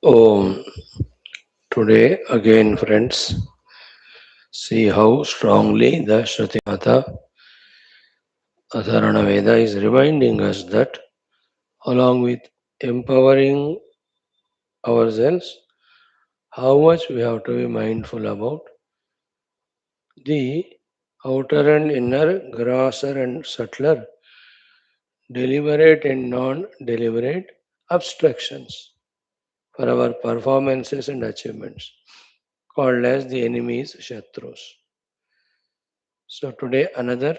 Om. Today again, friends, see how strongly the Shruti Mata Atharvana Veda is reminding us that along with empowering ourselves, how much we have to be mindful about the outer and inner, grosser and subtler, deliberate and non-deliberate obstructions for our performances and achievements, called as the enemies, Shatrus. So today another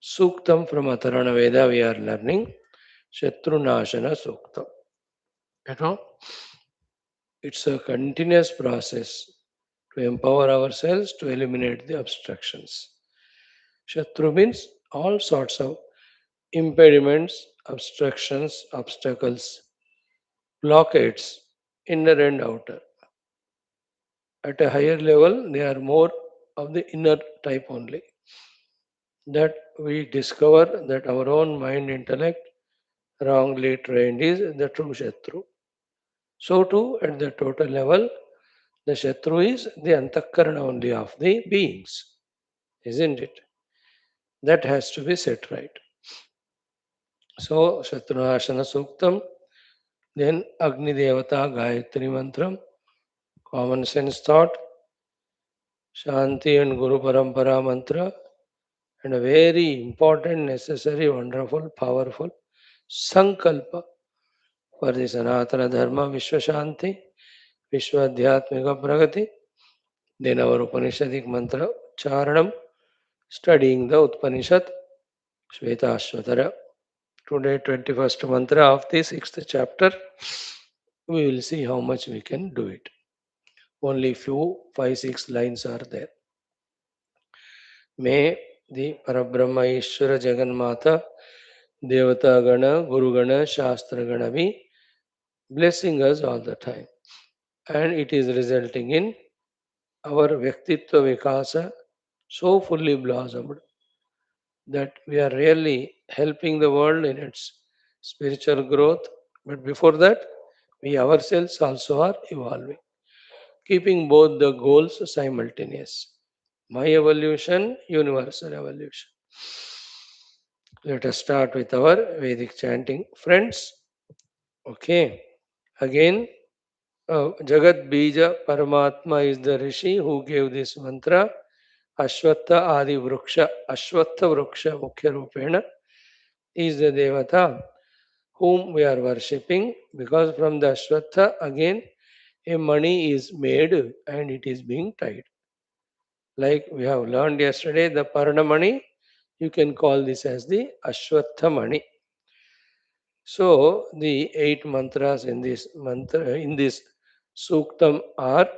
Suktam from Atharvana Veda we are learning Shatru Nashana Suktam. You know, it's a continuous process to empower ourselves to eliminate the obstructions. Shatru means all sorts of impediments, obstructions, obstacles, blockades, inner and outer. At a higher level, they are more of the inner type only. That we discover that our own mind intellect wrongly trained is the true Shatru. So too at the total level, the Shatru is the Antakarana only of the beings, isn't it? That has to be set right. So Shatrunashana Suktam, then Agni Devata Gayatri Mantram, common sense thought, Shanti and Guru Parampara Mantra, and a very important, necessary, wonderful, powerful Sankalpa for the Sanatana Dharma Vishwa Shanti, Vishwa Adhyatmika Pragati. Then our Upanishadic mantra Charanam, studying the Upanishad, Shwethashwathara. Today, 21st mantra of the 6th chapter, we will see how much we can do it. Only few, 5, 6 lines are there. May the Parabrahma Ishvara Jaganmata, Devata Gana, Guru Gana, Shastra Gana be blessing us all the time. And it is resulting in our Vyaktitva Vikasa so fully blossomed that we are really helping the world in its spiritual growth. But before that, we ourselves also are evolving, keeping both the goals simultaneous. My evolution, universal evolution. Let us start with our Vedic chanting. Friends, okay, again, Jagat Bija Paramatma is the Rishi who gave this mantra. Ashwatha Adi Vruksha, Ashwatha Vruksha Mukhya Rupena is the Devata whom we are worshipping, because from the Ashwatha again a money is made and it is being tied. Like we have learned yesterday, the Paranamani, you can call this as the Ashwatha Mani. So the 8 mantras in this mantra in this Suktam are,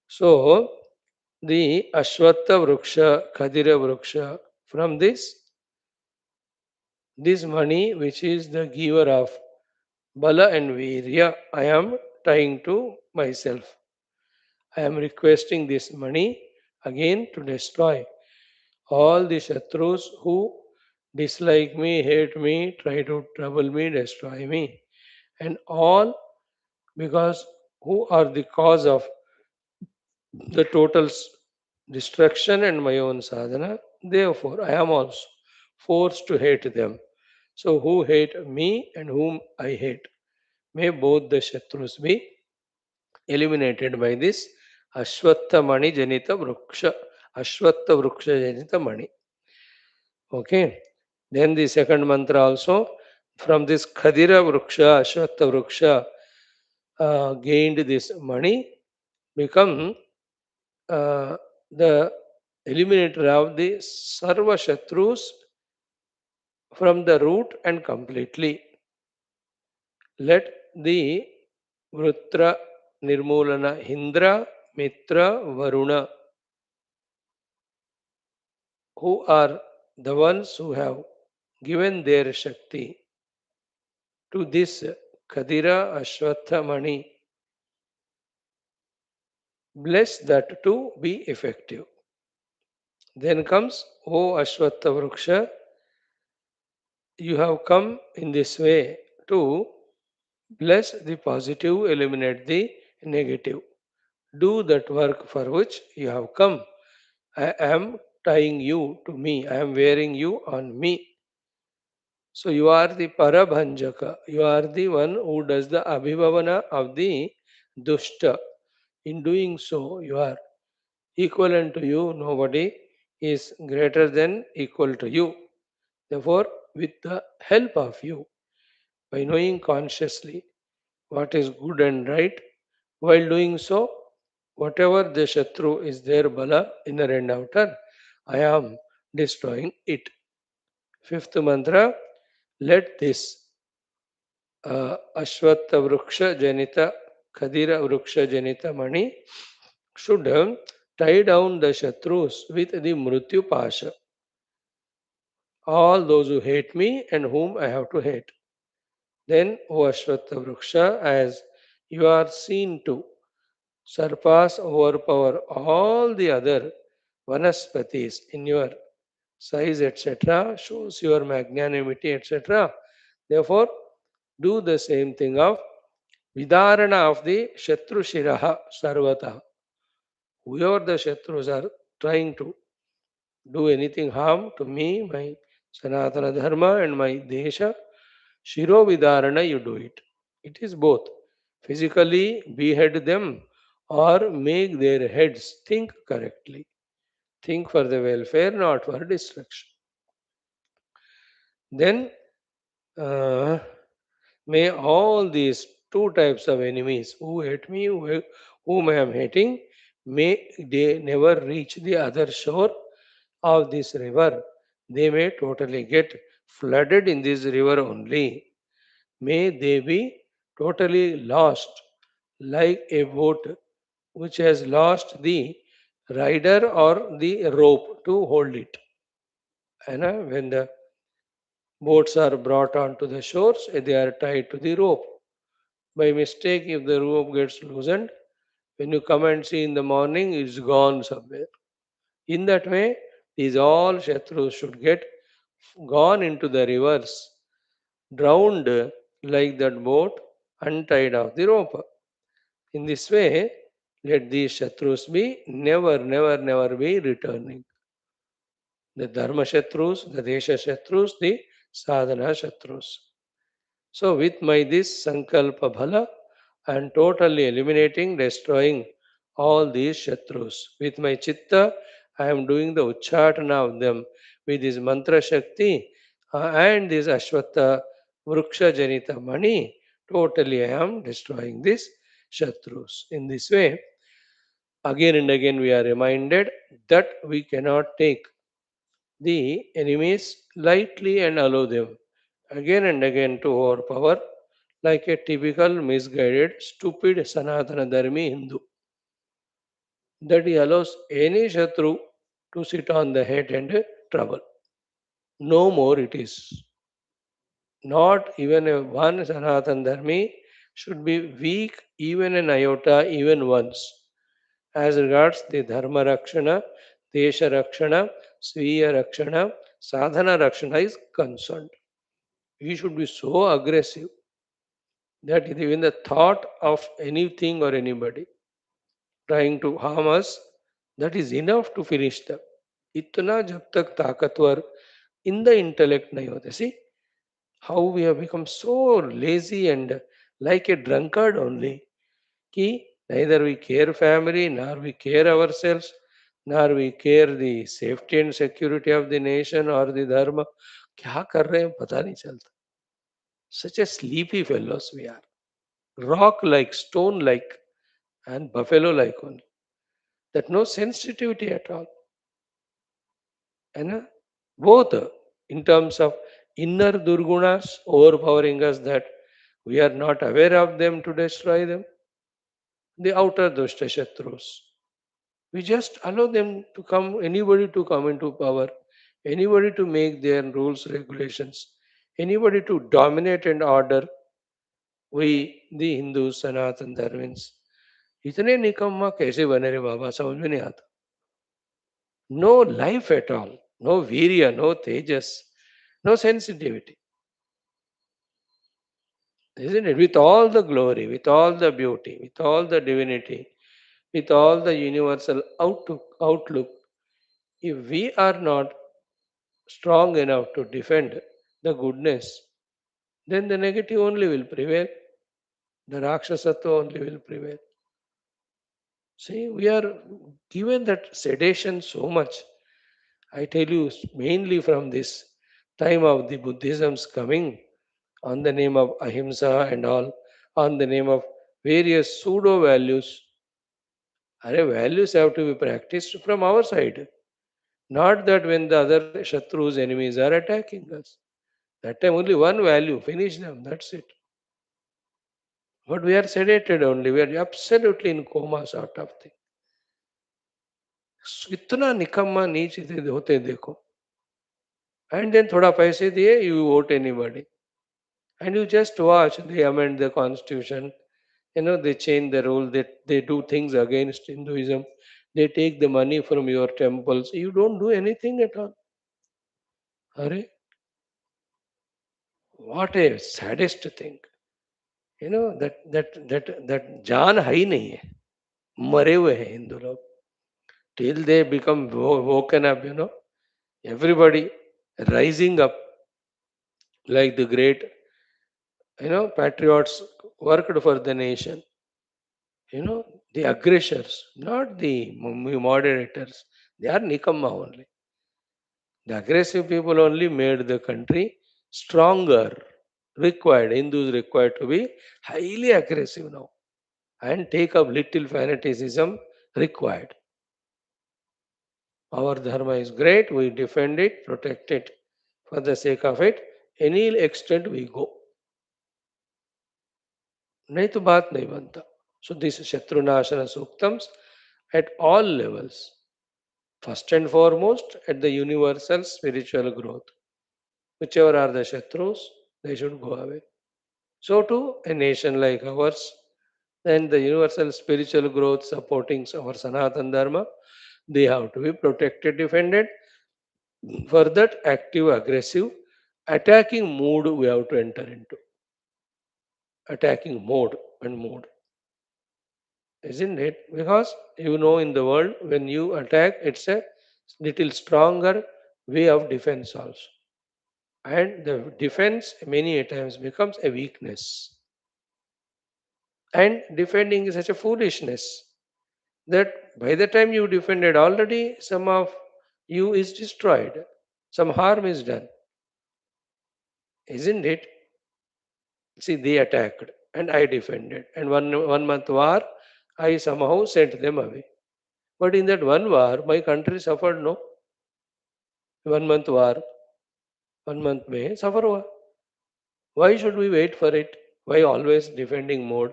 so the Ashwatha Vruksha, Khadira Vruksha, from this money which is the giver of Bala and Virya, I am tying to myself. I am requesting this money again to destroy all the Shatrus who dislike me, hate me, try to trouble me, destroy me, and all because who are the cause of the total destruction and my own sadhana. Therefore, I am also forced to hate them. So, who hate me and whom I hate? May both the Shatrus be eliminated by this Ashwatha Mani Janita Vruksha. Ashwatha Vruksha Janita Mani. Okay. Then the second mantra also, from this Khadira Vruksha, Ashwatha Vruksha, gained this money, become the eliminator of the Sarva Shatrus from the root and completely. Let the Vrutra Nirmulana Hindra Mitra Varuna, who are the ones who have given their Shakti to this Kadira Ashwatha Mani, bless that to be effective. Then comes, O Ashwatha Vruksha, you have come in this way to Bless the positive, eliminate the negative. Do that work for which you have come. I am tying you to me. I am wearing you on me. So you are the Parabhanjaka. You are the one who does the Abhibhavana of the Dushta. In doing so, you are equivalent to you. Nobody is greater than equal to you. Therefore, with the help of you, by knowing consciously what is good and right, while doing so, whatever the Shatru is there, Bala, inner and outer, I am destroying it. Fifth mantra, let this Ashwatha Vruksha Janita Khadira Vruksha Janita Mani should tie down the Shatrus with the Mrityu Pasha. All those who hate me and whom I have to hate. Then, O Ashwatha Vruksha, as you are seen to surpass, overpower all the other vanaspatis in your size, etc., shows your magnanimity, etc. Therefore, do the same thing of Vidarana of the Shatru Shiraha Sarvata. Whoever the Shatrus are trying to do anything harm to me, my Sanatana Dharma and my Desha, Shiro Vidarana, you do it. It is both. Physically behead them or make their heads think correctly. Think for the welfare, not for destruction. Then uh, may all these two types of enemies who hate me, whom I am hating, may they never reach the other shore of this river. They may totally get flooded in this river only. May they be totally lost like a boat which has lost the rider or the rope to hold it. And when the boats are brought onto the shores, they are tied to the rope. By mistake, if the rope gets loosened, when you come and see in the morning, it's gone somewhere. In that way, these all Shatrus should get gone into the rivers, drowned like that boat, untied of the rope. In this way, let these Shatrus be never, never, never be returning. The Dharma Shatrus, the Desha Shatrus, the Sadhana Shatrus. So, with my this Sankalpa Bhala, I am totally eliminating, destroying all these Shatrus. With my Chitta, I am doing the Uchatana of them. With this Mantra Shakti and this Ashwatha Vruksha Janita Mani, totally I am destroying these Shatrus. In this way, again and again we are reminded that we cannot take the enemies lightly and allow them again and again to overpower like a typical misguided, stupid Sanatana Dharmi Hindu. That he allows any Shatru to sit on the head and trouble. No more it is. Not even a one Sanatana Dharmi should be weak even an iota, even once. As regards the Dharma Rakshana, Desha Rakshana, Sviya Rakshana, Sadhana Rakshana is concerned. We should be so aggressive that even the thought of anything or anybody trying to harm us, that is enough to finish them. इतना जब तक ताकतवर in the intellect नहीं होते. See how we have become so lazy and like a drunkard only. कि neither we care family, nor we care ourselves, nor we care the safety and security of the nation or the dharma. क्या कर रहे हैं पता नहीं चलता. Such a sleepy fellows we are. Rock like, stone like, and buffalo like only. That no sensitivity at all. And both in terms of inner durgunas overpowering us that we are not aware of them to destroy them, the outer dushta shatrus. We just allow them to come, anybody to come into power, anybody to make their rules, regulations, anybody to dominate and order. We, the Hindus, Sanatan Dharmins, इतने निकम्मा कैसे बने रे बाबा समझ में नहीं आता. No life at all, no virya, no tejas, no sensitivity. isn't it? With all the glory, with all the beauty, with all the divinity, with all the universal outlook, if we are not strong enough to defend the goodness, then the negative only will prevail. The Rakshasatva only will prevail. See, we are given that sedation so much. I tell you, mainly from this time of the Buddhism's coming, on the name of ahimsa and all, on the name of various pseudo values. Our values have to be practiced from our side, not that when the other Shatrus, enemies are attacking us. That time only one value, finish them, that's it. But we are sedated only, we are absolutely in coma sort of thing. इतना निकम्मा नीच होते देखो. And then थोड़ा पैसे दिए, you vote anybody. And you just watch, they amend the constitution, they change the rule, they do things against Hinduism, they take the money from your temples, you don't do anything at all. Arey, what a saddest thing. That जान है ही नहीं है, मरे हुए हैं हिंदू लोग. Till they become woken up, everybody rising up like the great, patriots worked for the nation. The aggressors, not the moderators. They are Nikamma only. The aggressive people only made the country stronger. Hindus required to be highly aggressive now and take up little fanaticism required. Our dharma is great, we defend it, protect it for the sake of it. Any extent we go. नहीं तो बात नहीं बनता. So this Shatrunashana Suktams at all levels. First and foremost, at the universal spiritual growth. Whichever are the Shatrus, they should go away. So too, a nation like ours, and the universal spiritual growth supporting our Sanatana Dharma, they have to be protected, defended. For that active, aggressive, attacking mood we have to enter into. Attacking mode and mood. Isn't it? Because in the world, when you attack, it's a little stronger way of defense also. And the defense many a times becomes a weakness. And defending is such a foolishness that by the time you defended already, some of you is destroyed. Some harm is done. Isn't it? See, they attacked and I defended. And one month war, I somehow sent them away. But in that one war, my country suffered no. 1 month war, 1 month may suffer. Why should we wait for it? Why always defending mode?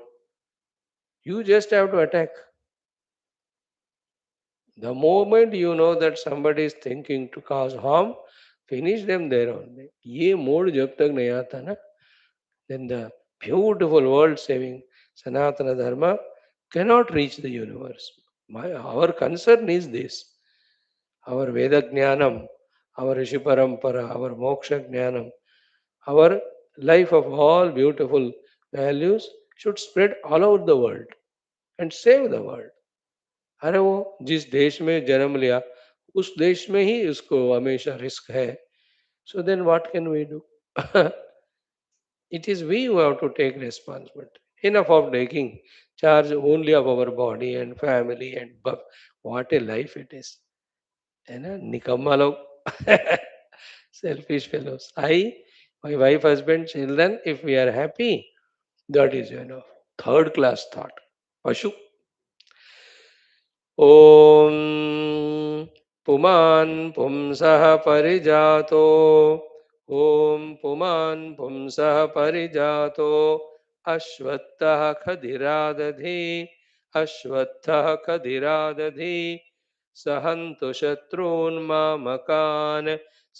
You just have to attack. The moment you know that somebody is thinking to cause harm, finish them there only. ये mode जब तक नहीं आता ना, then the beautiful world saving Sanatana Dharma cannot reach the universe. Our concern is this. Our Veda Jnanam, our Rishi Parampara, our Moksha Jnanam, our life of all beautiful values should spread all over the world and save the world. अरे वो जिस देश में जन्म लिया उस देश में ही उसको हमेशा रिस्क है. So then what can we do? It is we who have to take responsibility. Enough of taking charge only of our body and family and what a life it is. है ना, निकम्मा लोग. Selfish fellows. My wife, husband, children, if we are happy, that is enough. Third class thought. Pashu. ॐ पुमान् पुंसः परिजातो ॐ पुमान् पुंसः परिजातो अश्वत्थः खदिरादधि अश्वत्थः खदिरादधि सहन्तु शत्रून्मामकान्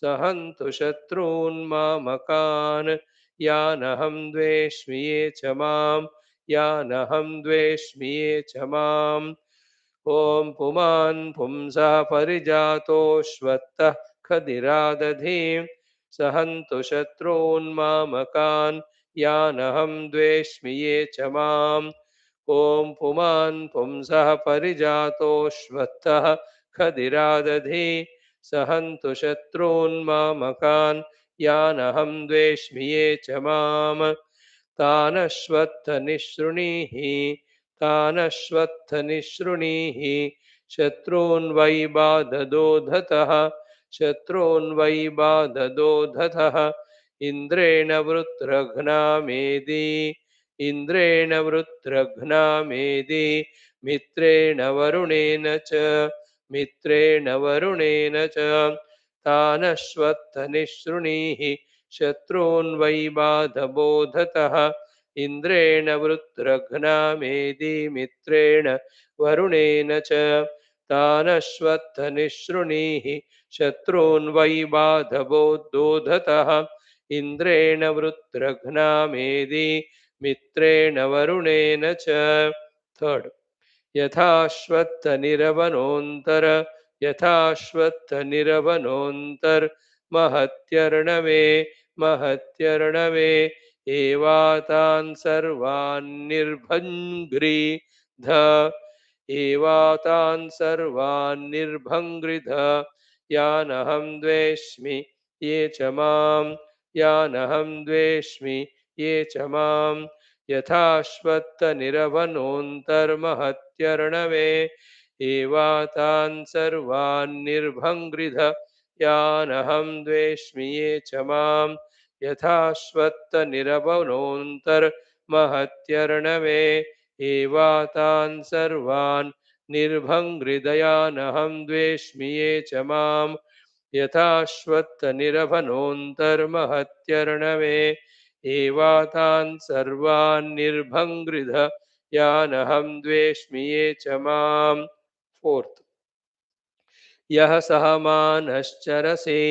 सहन्तु शत्रून्मामकान् यानहं द्वेष्मि ये च मां यानहं द्वेष्मि ये च माम् ॐ पुमान् पुंसः परिजातोऽश्वत्थः खदिरादधि सहन्तु शत्रून्मामकान् यानहं द्वेष्मि ये च माम्। ॐ पुमान् पुंसः परिजातोऽश्वत्थः खदिरादधि सहन्तु शत्रून्मामकान् यानहं द्वेष्मि ये च माम्। तानश्वत्थनिःसृणीः तानश्वत्थनिःसृणीः शत्रून् वै बाधदोधतः शत्रून् वै बाधदोधतः इन्द्रेण वृत्रघ्नामेदि इन्द्रेण वृत्रघ्नामेदि मित्रेण वरुणेन च मित्रेण वरुणेन च तानश्वत्थनिःसृणीः शत्रून् वै बाधबोधतः इन्द्रेण वृत्रघ्नामेदि मित्रेण वरुणेन च तानश्वत्थनिःसृणीः शत्रून् वै बाधबोधतः इन्द्रेण वृत्रघ्नामेदि मित्रेण वरुणेन च। थर्ड, यथाश्वत्थनिरवनोऽन्तर यथाश्वत्थनिरवनोऽन्तर् महत्यर्णवे महत्यर्णवे एवातान् सर्वान् निर्भङ्ग्रीध एवातान् सर्वान् निर्भङ्ग्रीध यानहं द्वेष्मि ये च माम् यानहं द्वेष्मि ये च माम् यथाश्वत्थनिरवनोऽन्तर्महत्यर्णवे एवातान् सर्वान् निर्भङ्ग्रीध यानहं द्वेष्मि ये च माम् यथाश्वत्थनिरवनोऽन्तर्महत्यर्णवे एवातान् सर्वान् निर्भङ्ग्रीदयानहं द्वेष्मि ये च माम् यथाश्वत्थनिरवनोऽन्तर्महत्यर्णवे एवातान् सर्वान् निर्भङ्ग्रीध यानहं द्वेष्मि ये च माम्। फोर्थ, यः सहमानश्चरसि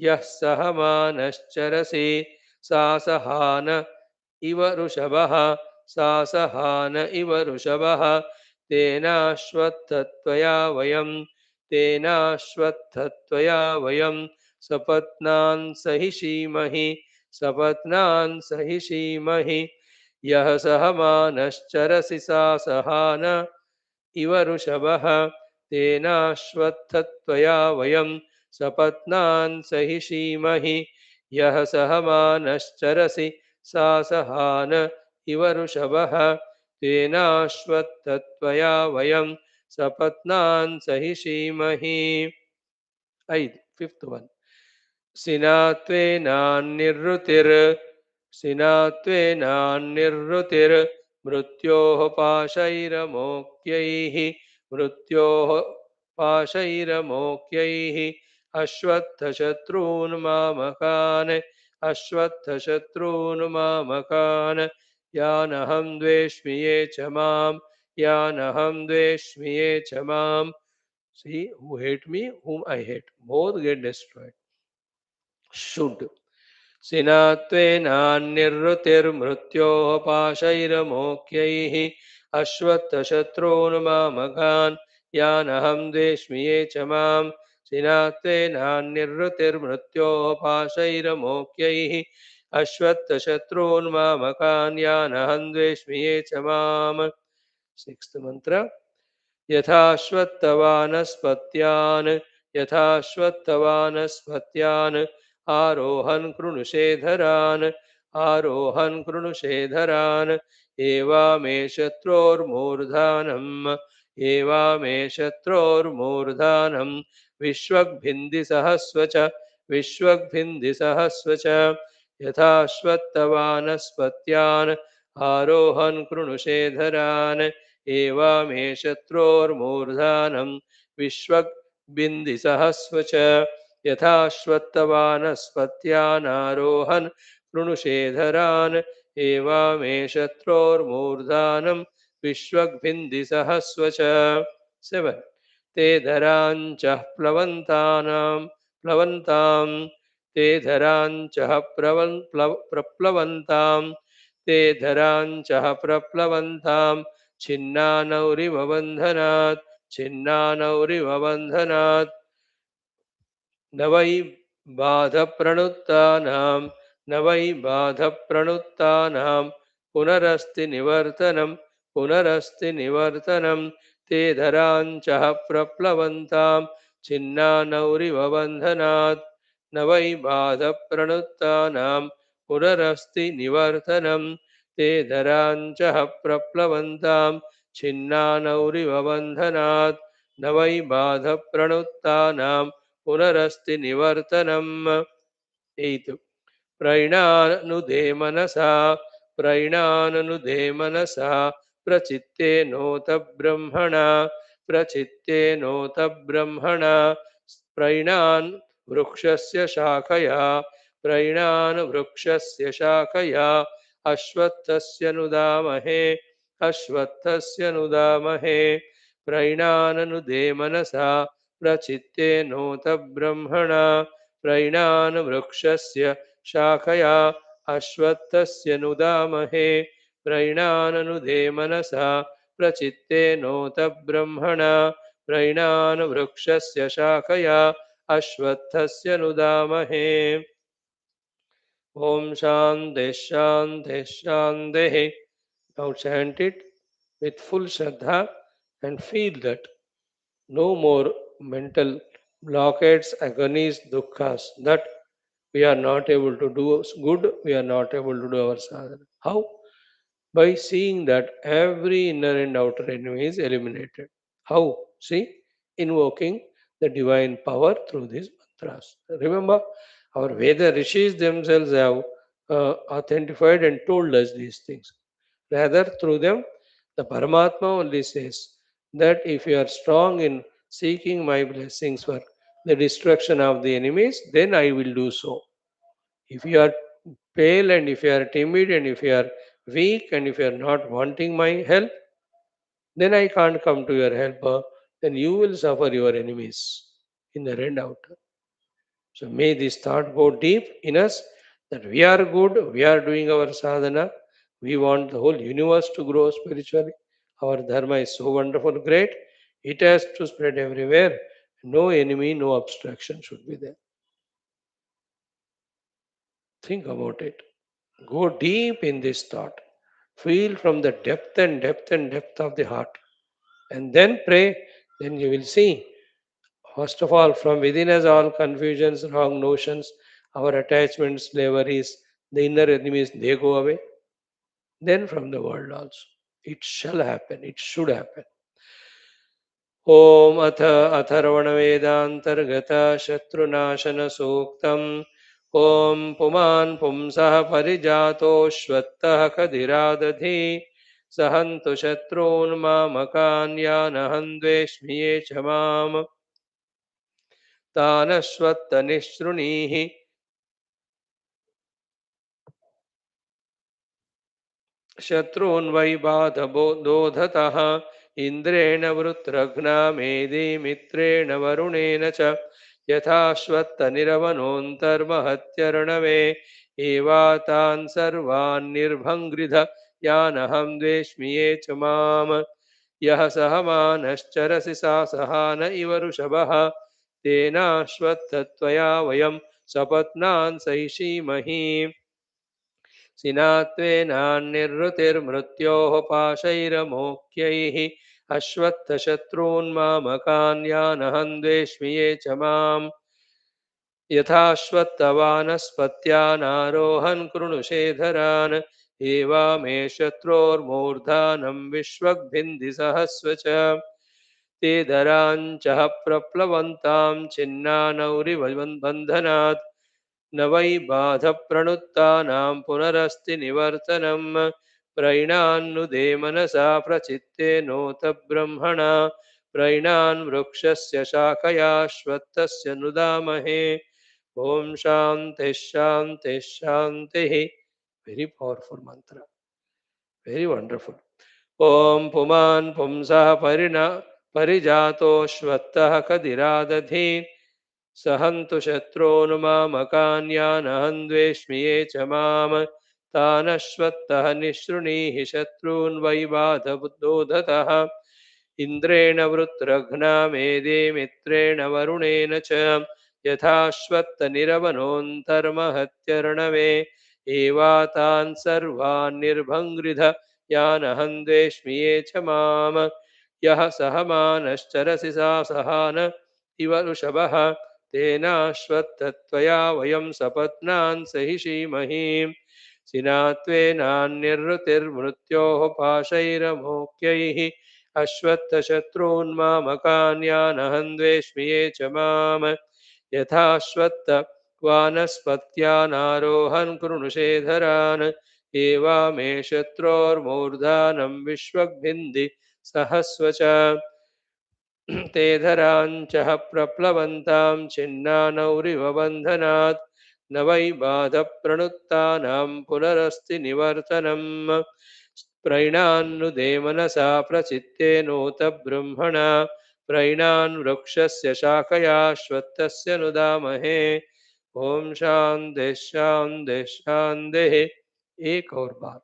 यः सहमानश्चरसि सासहान इव ऋषभः सासहान इव ऋषभः तेनाश्वत्थत्वया वयं सपत्नान् सहिषीमहि सपत्नान् सहिषीमहि यः सहमानश्चरसि सासहान इव ऋषभः तेनाश्वत्थत्वया वयं सपत्नान् सहिषीमहि यः सहमानश्चरसि सासहान इव ऋषभः तेनाश्वत्थत्वया वयं सपत्नान् सहिषीमहि। 5. Fifth one, सिनात्वेनान्निर्वृतिर् मृत्योः पाशैरमोक्यैः मृत्योः पाशैरमोक्यैः अश्वत्थशत्रून् मामकान् अश्वत्थशत्रून् मामकान् यानहं द्वेष्मि ये च माम् यानहं द्वेष्मि ये च माम्। See, who hate me, whom I hate, both get destroyed. Should सिनात्वेनान्निर्वृतिर्मृत्योः पाशैरमोक्यैः अश्वत्थशत्रून् मामकान् यानहं द्वेष्मि ये च माम् सिनात्वेनान्निर्वृतिर्मृत्योः पाशैरमोक्यैः अश्वत्थशत्रून् मामकान् यानहं द्वेष्मि ये च माम्। सिक्स्थ मंत्र, यथाश्वत्थवानस्पत्यान् आरोहन् कृणुषेधरान् आरोहन् कृणुषेधरान् एवामे शत्रोर्मूर्धानम् एवामे शत्रोर्मूर्धानम् विश्वग्भिन्दिसहस्व च विश्वग्भिन्दिसहस्व च यथाश्वत्थवानस्पत्यान् आरोहन् कृणुषेधरान् एवामे शत्रोर्मूर्धानम् विश्वग्भिन्दिसहस्व च यथाश्वत्थवानस्पत्यानारोहन् कृणुषेधरान् एवामे शत्रोर्मूर्धानम् विश्वग्भिन्दिसहस्व च। 7. ते धराञ्चः प्लवन्ताम् ते धराञ्चः प्रप्लवन्ताम् ते धराञ्चः प्रप्लवन्ताम् छिन्नानौरिव बन्धनात् छिन्नानौरिव बन्धनात् न वै बाधप्रणुत्तानां न वै बाधप्रणुत्तानां पुनरस्ति निवर्तनं पुनरस्ति निवर्तनं ते धराञ्चः प्रप्लवन्तां छिन्नानौरिव बन्धनात् न वै बाधप्रणुत्तानां पुनरस्ति निवर्तनं ते धराञ्चः प्रप्लवन्तां छिन्नानौरिव बन्धनात् न वै बाधप्रणुत्तानां पुनरस्ति निवर्तनम्। 8. प्रैणानुदे मनसा प्रैणाननुदे मनसा प्रचित्ते नोत ब्रह्मणा प्रचित्ते नोत ब्रह्मणा प्रैणान् वृक्षस्य शाखया प्रैणान् वृक्षस्य शाखया अश्वत्थस्य नुदामहे अश्वत्थस्य नुदामहे प्रैणाननुदे मनसा प्रचित्ते नोत ब्रह्मणा प्रैणान् वृक्षस्य शाखया अश्वत्थस्य नुदामहे प्रैणाननुदे मनसा प्रचित्ते नोत ब्रह्मणा प्रैणान् वृक्षस्य शाखया अश्वत्थस्य नुदामहे। Om Shanti Shanti Shanti. Now chant it with full Shraddha and feel that no more mental blockades, agonies, dukkha, that we are not able to do good, we are not able to do our sadhana. How? By seeing that every inner and outer enemy is eliminated. How? See, invoking the divine power through these mantras. Remember, our Veda rishis themselves have authenticated and told us these things. Rather, through them, the Paramatma only says that if you are strong in seeking my blessings for the destruction of the enemies, then I will do so. If you are pale and if you are timid and if you are weak and if you are not wanting my help, then I can't come to your help. Then you will suffer your enemies in the end outer. So may this thought go deep in us that we are good, we are doing our sadhana, we want the whole universe to grow spiritually. Our dharma is so wonderful, great, it has to spread everywhere. No enemy, no obstruction should be there. Think about it. Go deep in this thought. Feel from the depth and depth and depth of the heart. And then pray, then you will see. First of all, from within us, all confusions, wrong notions, our attachments, slaveries, the inner enemies, they go away. Then from the world also. It shall happen, it should happen. ॐ अथ अथर्वणवेदान्तर्गत शत्रुनाशनसूक्तम् ॐ पुमान् पुंसः परिजातोऽश्वत्थः कधिरादधि सहन्तु शत्रून् मामकान् यानहं द्वेष्मि ये च माम् तानश्वत्थनिःशृणीः शत्रून् वै बाधबोधतः इन्द्रेण वृत्रघ्ना मेदि मित्रेण वरुणेन च यथाश्वत्थनिरवनोऽन्तर्महत्यर्णवे एवातान् सर्वान् निर्भङ्गृध यानहं द्वेष्मि ये च माम् यः सहमानश्चरसि सा सहान इव ऋषभः तेनाश्वत्थत्वया वयं सपत्नान् सहिषीमहि सिनात्वेनान्निर्वृतिर्मृत्योः पाशैरमोक्यैः अश्वत्थशत्रून्मामकान् यानहं द्वेष्मि ये च माम् यथाश्वत्थवानस्पत्यानारोहन् कृणुषेधरान् एवामे शत्रोर्मूर्धानं विश्वग्भिन्दिसहस्व च ते धराञ्चः प्रप्लवन्तां छिन्नानौरिव बन्धनात् न वै बाधप्रणुत्तानां पुनरस्ति निवर्तनम् प्रैणान्नुदे मनसा प्रचित्ते नोत ब्रह्मणा प्रैणान् वृक्षस्य शाखया श्वत्थस्य नुदामहे ॐ शान्तिः शान्तिः शान्तिः वेरी पवर्फुल् मंत्र वेरी वंडरफुल ॐ पुमान् पुंसः परिजातोऽश्वत्थः कधिरादधि सहन्तु शत्रून् यानहं द्वेष्मि ये च माम् तानश्वत्थः निःशृणीः शत्रून् वै बाधबुद्धोधतः इन्द्रेण वृत्रघ्ना मेदे मित्रेण वरुणेन च यथाश्वत्थनिरवनोऽन्तर्महत्यर्णवे एवातान् सर्वान् निर्भङ्गृध यानहं द्वेष्मि ये च माम यः सहमानश्चरसि सा सहान इव ऋषभः तेनाश्वत्थत्वया वयं सपत्नान् सहिषीमहि सिनात्वेनान्यर्हृतिर्मृत्योः पाशैरमोक्यैः अश्वत्थशत्रून्मामकान्यानहं द्वेष्मि ये च माम यथाश्वत्थ वानस्पत्यानारोहन् कृणुषेधरान् एवामे शत्रोर्मूर्धानं विश्वग्भिन्दि सहस्व च ते धराञ्चः प्रप्लवन्तां छिन्नानौरिव बन्धनात् न वै बाधप्रणुत्तानां पुनरस्ति निवर्तनम् प्रैणान्नुदेमनसा प्रचित्तेनोत ब्रह्मणा प्रैणान् वृक्षस्य शाखया श्वत्थस्य नुदामहे ॐ शान्तिः शान्तिः शान्तिः एक और बार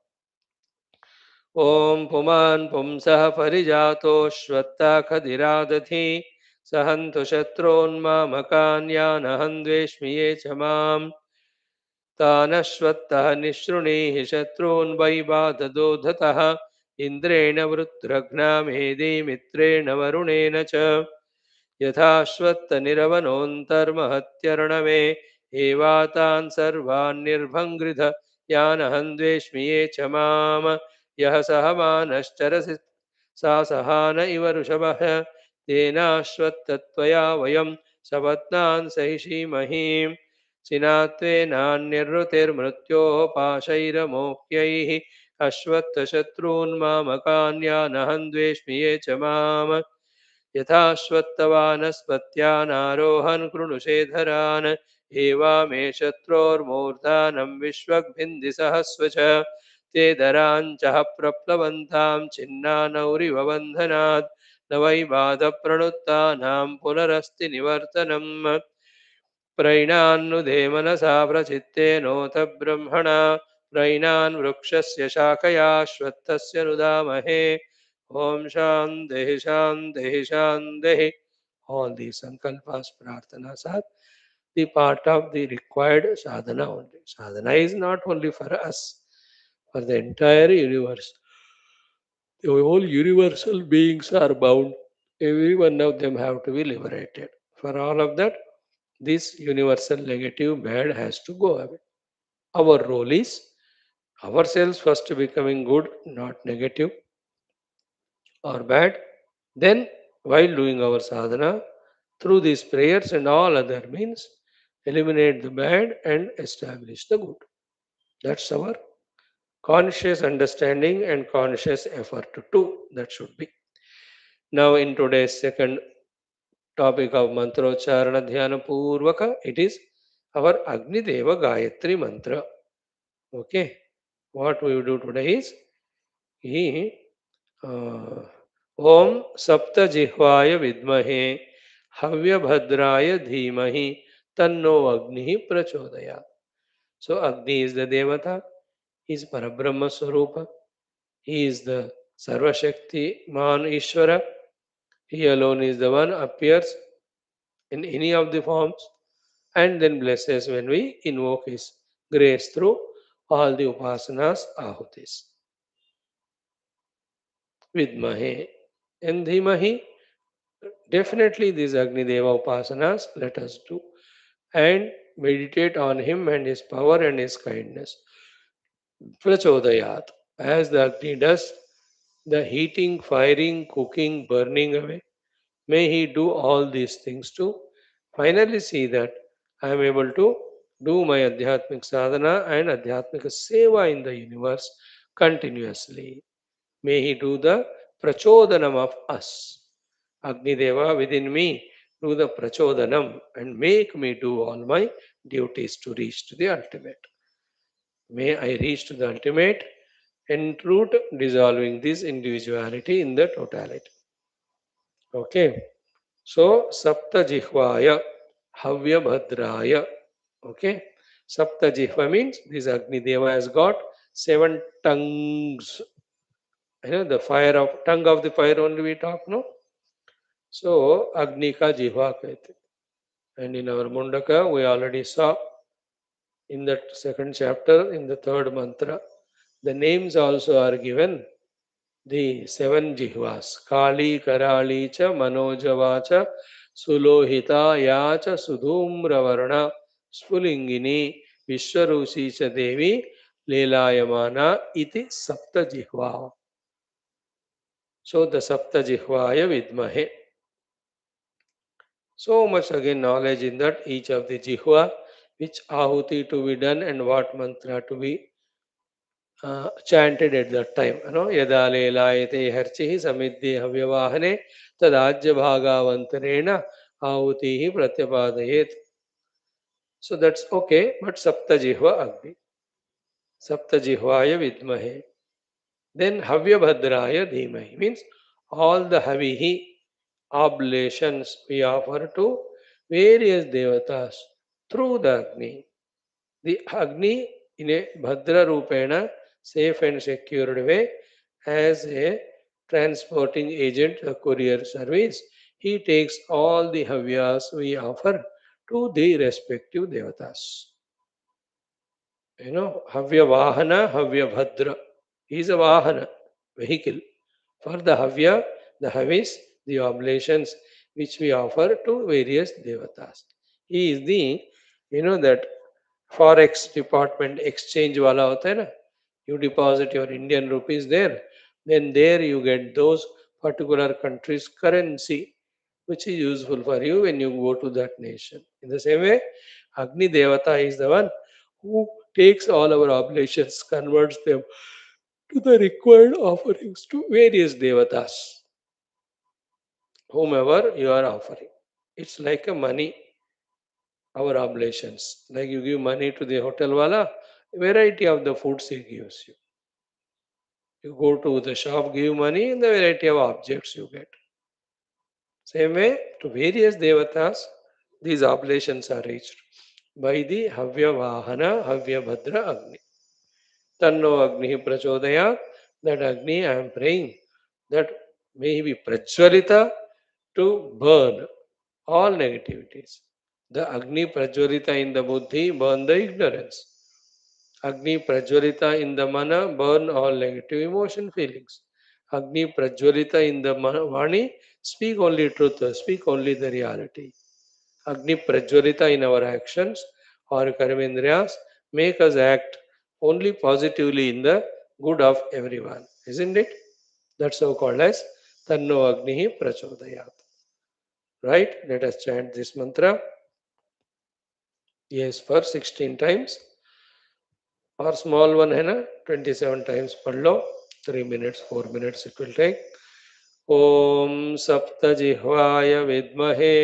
ॐ पुमान् पुंसः परिजातोऽश्वत्था खदिरादधि सहन्तु शत्रून्मामकान्यानहं द्वेष्मि ये च माम् तानश्वत्थः निःशृणीः शत्रून् वै बाधदोधतः इन्द्रेण वृत्रघ्नामेधि मित्रेण वरुणेन च यथाश्वत्थनिरवनोऽन्तर्महत्यर्णवे एवातान् सर्वान् निर्भङ्गृध यानहं द्वेष्मि ये च माम यः सहमानश्चरसि सा सहान इव ऋषभः तेनाश्वत्थत्वया वयं सपत्नान् सहिषीमहि सिनात्वेनान्यर्हृतिर्मृत्योः पाशैरमोक्यैः अश्वत्थशत्रून्मामकान्यानहं द्वेष्मि ये च माम यथाश्वत्थवानस्पत्यानारोहन् कृणुषेधरान् एवामे शत्रोर्मूर्धानं विश्वग्भिन्दि सहस्व च ते दराञ्चः प्रप्लवन्तां छिन्नानौरिव बन्धनात् न वै बाधप्रणुत्तानां पुनरस्ति निवर्तनम् प्रैणान्नुदेमनसा प्रचित्तेनोत ब्रह्मणा प्रैणान् वृक्षस्य शाखया श्वत्थस्य नुदामहे ॐ शान्तिः शान्तिः शान्तिः all these sankalpas prarthanas are the part of the required sadhana only. Sadhana is not only for us, for the entire universe. The whole universal beings are bound. Every one of them have to be liberated. For all of that, this universal negative bad has to go away. Our role is ourselves first becoming good, not negative or bad. Then, while doing our sadhana, through these prayers and all other means, eliminate the bad and establish the good. That's our conscious understanding and conscious effort to do. That should be. Now, in today's second topic of Mantrocharana Dhyana Purvaka, it is our Agni Deva Gayatri Mantra. Okay. What we will do today is he Om Sapta Jihvaya Vidmahe Havyabhadraya Dhimahi Tanno Agni Prachodaya. So Agni is the Devata, he is Parabrahma Swarupa, he is the Sarvashakti Man Ishvara, he alone is the one appears in any of the forms and then blesses when we invoke his grace through all the upasanas ahutis. Vidmahe and Dhimahi, definitely these Agni Deva upasanas let us do and meditate on him and his power and his kindness. Prachodayat, as the Agni does the heating, firing, cooking, burning away, may he do all these things to finally see that I am able to do my Adhyatmic sadhana and Adhyatmic seva in the universe continuously. May he do the prachodanam of us. Agni Deva within me, do the prachodanam and make me do all my duties to reach to the ultimate. May I reach to the ultimate en route dissolving this individuality in the totality. Okay. So Sapta Jihvaya Havya Bhadraya. Okay. Sapta Jihva means this Agni Deva has got 7 tongues. You know, the fire of tongue of the fire only we talk, no? So Agni ka Jihva कहते. And in our Mundaka, we already saw in that second chapter, in the third mantra, the names also are given. The seven jihvas, Kali, Karali, cha, Manojavacha, Sulohita, Yacha, Sudhumravarna, Spulingini, Vishwarushi cha Devi, Leelayamana, iti Sapta Jihva. So the Sapta Jihvaya Vidmahe. So much again knowledge in that each of the Jihva, which Ahuti to be done and what mantra to be chanted at that time. Yada lelayate harchihi samidhi havyavahane tadajya bhagavantarena ahutihi pratyapadayet. So that's okay, but sapta jihva agni. Sapta jihvaya vidmahe. Then havyabhadraya dhimahi means all the havihi oblations we offer to various devatas through the Agni. The Agni in a Bhadra Rupena, safe and secured way, as a transporting agent, a courier service, he takes all the Havyas we offer to the respective devatas. Havya Vahana, Havya Bhadra. He is a Vahana, vehicle. For the Havya, the Havis, the oblations which we offer to various devatas. He is the, that Forex department exchange wala hota hai na. You deposit your Indian rupees there, then there you get those particular country's currency, which is useful for you when you go to that nation. In the same way, Agni Devata is the one who takes all our oblations, converts them to the required offerings to various devatas, whomever you are offering. It's like a money, our oblations. Like you give money to the hotel wala, variety of the foods he gives you. You go to the shop, give money, and the variety of objects you get. Same way, to various devatas, these oblations are reached by the Havya Vahana, Havya Bhadra Agni. Tanno Agni Prachodaya, that Agni I am praying, that may he be Prajwalita to burn all negativities. The Agni Prajwalita in the Buddhi burn the ignorance. Agni Prajwalita in the Mana burn all negative emotion feelings. Agni Prajwalita in the Vani speak only truth, speak only the reality. Agni Prajwalita in our actions or karmendriyas make us act only positively in the good of everyone. Isn't it? That's so called as Tanno Agni Prachodayat. Right? Let us chant this mantra. Yes, for 16 times. Or small one है ना 27 times पढ़ लो 3 minutes 4 minutes it will take. ओम सप्तजिह्वाय विद्महे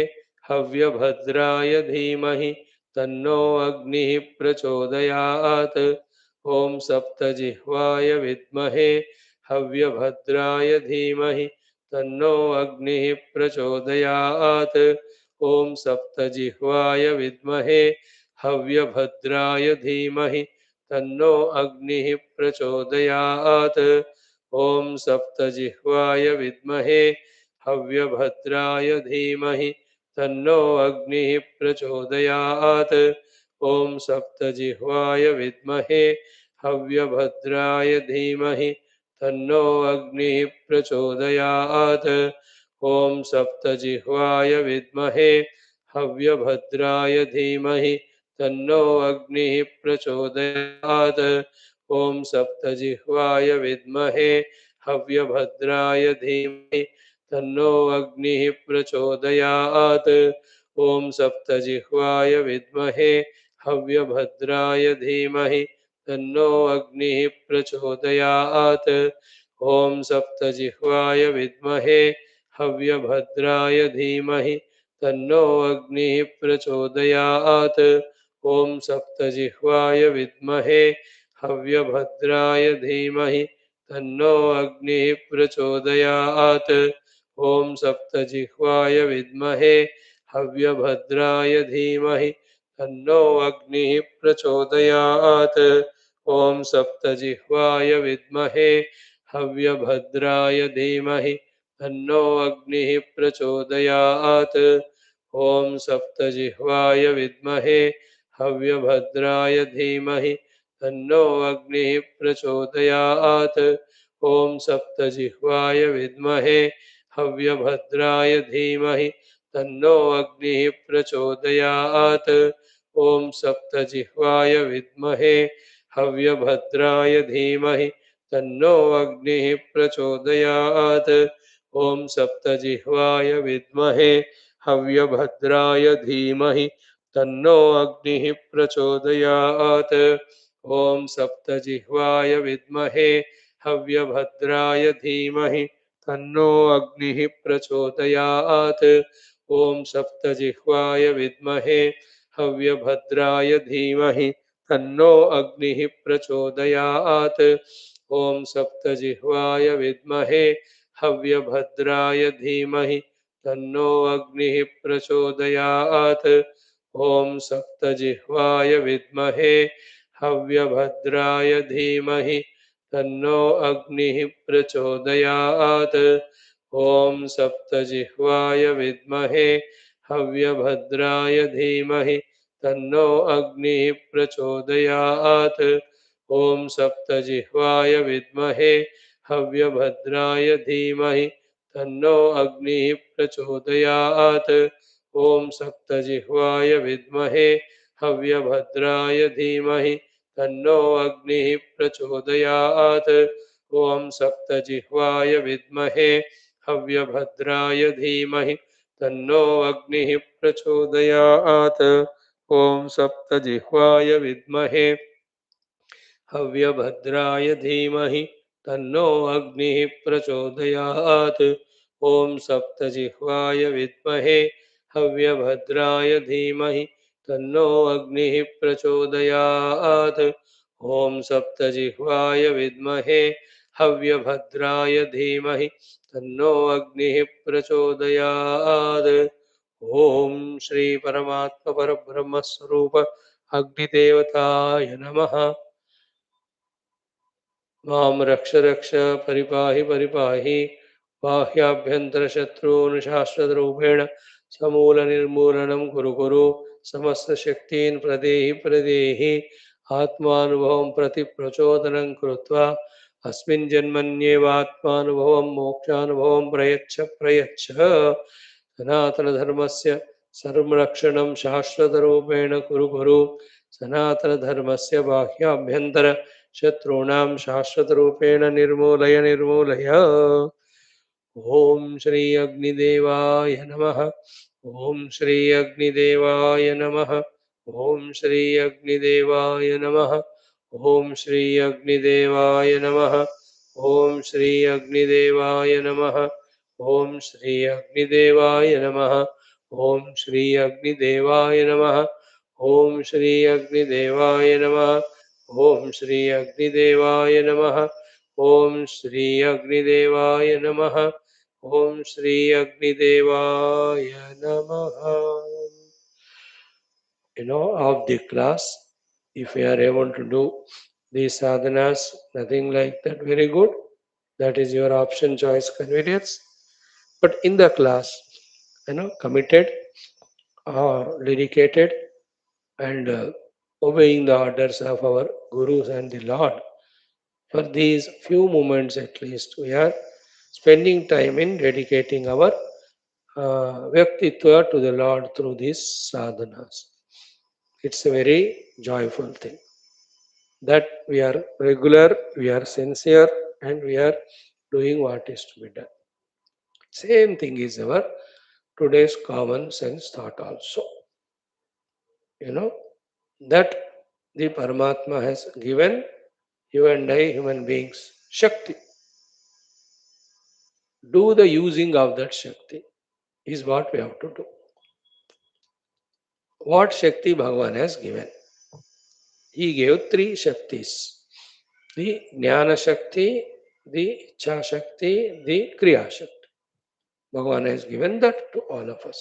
हव्यभद्राय धीमहि तन्नो अग्निः प्रचोदयात्. ओम सप्तजिह्वाय विद्महे हव्यभद्राय धीमहि तन्नो अग्निः प्रचोदयात्. ओम सप्तजिह्वाय विद्महे हव्यभद्राय धीमहि तन्नो अग्निः प्रचोदयात्. ओम सप्तजिह्वाय विद्महे हव्यभद्राय धीमहि तन्नो अग्निः प्रचोदयात्. ओम सप्तजिह्वाय विद्महे हव्यभद्राय धीमहि तन्नो अग्निः प्रचोदयात्. ओम सप्तजिह्वाय विद्महे हव्यभद्राय धीमहि तन्नो अग्निः प्रचोदयात्. ओम सप्तजिह्वाय विद्महे हव्यभद्राय धीमहि तन्नो अग्निः प्रचोदयात्. ओम सप्तजिह्वाय विद्महे हव्यभद्राय धीमहि तन्नो अग्निः प्रचोदयात्. ओम सप्तजिह्वाय विद्महे हव्यभद्राय धीमहि तन्नो अग्निः प्रचोदयात्. ओम सप्तजिह्वाय विद्महे हव्यभद्राय धीमहि तन्नो अग्निः प्रचोदयात्. ओम सप्तजिह्वाय विद्महे हव्यभद्राय धीमहि तन्नो अग्निः प्रचोदयात्. ओम सप्तजिह्वाय विद्महे हव्यभद्राय धीमहि तन्नो अग्निः प्रचोदयात्. ॐ सप्तजिह्वाय विद्महे हव्यभद्राय धीमहि तन्नो अग्निः प्रचोदयात्। ॐ सप्तजिह्वाय विद्महे हव्यभद्राय धीमहि तन्नो अग्निः प्रचोदयात्। ॐ सप्तजिह्वाय विद्महे हव्यभद्राय धीमहि तन्नो अग्निः प्रचोदयात्। ॐ सप्तजिह्वाय विद्महे हव्यभद्राय धीमहि तन्नो अग्निः प्रचोदयात्। ॐ सप्तजिह्वाय विद्महे हव्यभद्राय धीमहि तन्नो अग्निः प्रचोदयात्। ॐ सप्तजिह्वाय विद्महे हव्यभद्राय धीमहि तन्नो अग्निः प्रचोदयात्। ॐ सप्तजिह्वाय विद्महे हव्यभद्राय धीमहि तन्नो अग्निः प्रचोदयात्। ॐ सप्तजिह्वाय विद्महे हव्यभद्राय धीमहि तन्नो अग्निः प्रचोदयात्। ॐ सप्तजिह्वाय विद्महे हव्यभद्राय धीमहि तन्नो अग्निः प्रचोदयात्। ॐ सप्तजिह्वाय विद्महे हव्यभद्राय धीमहि तन्नो अग्निः प्रचोदयात्। ॐ सप्तजिह्वाय विद्महे हव्यभद्राय धीमहि तन्नो अग्निः प्रचोदयात्। ॐ सप्तजिह्वाय विद्महे हव्यभद्राय धीमहि तन्नो अग्निः प्रचोदयात्। ॐ सप्तजिह्वाय विद्महे हव्यभद्राय धीमहि तन्नो अग्निः प्रचोदयात्। ॐ सप्तजिह्वाय विद्महे हव्यभद्राय धीमहि तन्नो अग्निः प्रचोदयात्। ॐ सप्तजिह्वाय विद्महे हव्यभद्राय धीमहि तन्नो अग्निः प्रचोदयात्। ॐ श्री परमात्मा परब्रह्म स्वरूप अग्निदेवताय नमः। मां रक्ष रक्ष परिपाहि परिपाहि बाह्याभ्यन्तरशत्रून् शाश्वतरूपेण समूलनिर्मूलनं कुरु कुरु। समस्तशक्तीन् प्रदेहि प्रदेहि आत्मानुभवं प्रति प्रचोदनं कृत्वा अस्मिन् जन्मन्येवात्मानुभवं मोक्षानुभवं प्रयच्छ प्रयच्छ। सनातनधर्मस्य संरक्षणं शाश्वतरूपेण कुरु कुरु। सनातनधर्मस्य बाह्याभ्यन्तर शत्रूणां शाश्वतरूपेण निर्मूलय निर्मूलय। ॐ श्री अग्निदेवाय नमः। ॐ श्री अग्निदेवाय नमः। ॐ श्री अग्निदेवाय नमः। ॐ श्री अग्निदेवाय नमः। ॐ श्री अग्निदेवाय नमः। ॐ श्री अग्निदेवाय नमः। ॐ श्री अग्निदेवाय नमः। ॐ श्री अग्निदेवाय नमः। ॐ श्री अग्निदेवाय नमः। ॐ श्री अग्निदेवाय नमः। ॐ श्री अग्निदेवाय नमः। Of the class, if you are able to do these sadhanas, nothing like that, very good. That is your option, choice, convenience. But in the class, committed or dedicated and obeying the orders of our gurus and the Lord. For these few moments at least, we are spending time in dedicating our Vyaktitva to the Lord through these sadhanas. It's a very joyful thing that we are regular, we are sincere, and we are doing what is to be done. Same thing is our today's common sense thought also. That the Paramatma has given you and I, human beings, Shakti. Do the using of that Shakti is what we have to do. What Shakti Bhagavan has given? He gave three Shaktis. The Jnana Shakti, the Ichha Shakti, the Kriya Shakti. Bhagavan has given that to all of us.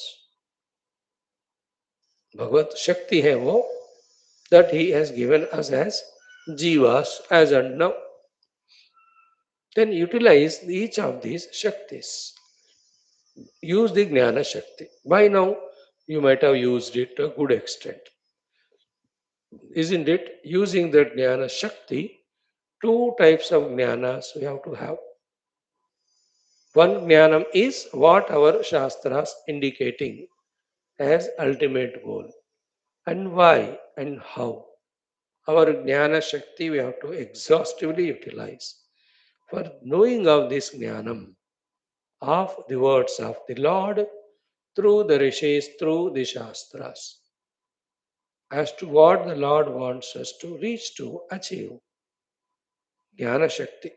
Bhagavad Shakti hai wo, that he has given us as Jivas, as and now. Then utilize each of these Shaktis. Use the Jnana Shakti. By now, You might have used it to a good extent. Isn't it? Using the Jnana Shakti, two types of Jnanas we have to have. One Jnanam is what our Shastras indicating as ultimate goal. And why and how. Our Jnana Shakti we have to exhaustively utilize for knowing of this Jnanam of the words of the Lord through the Rishis, through the Shastras, as to what the Lord wants us to reach to achieve. Jnana Shakti.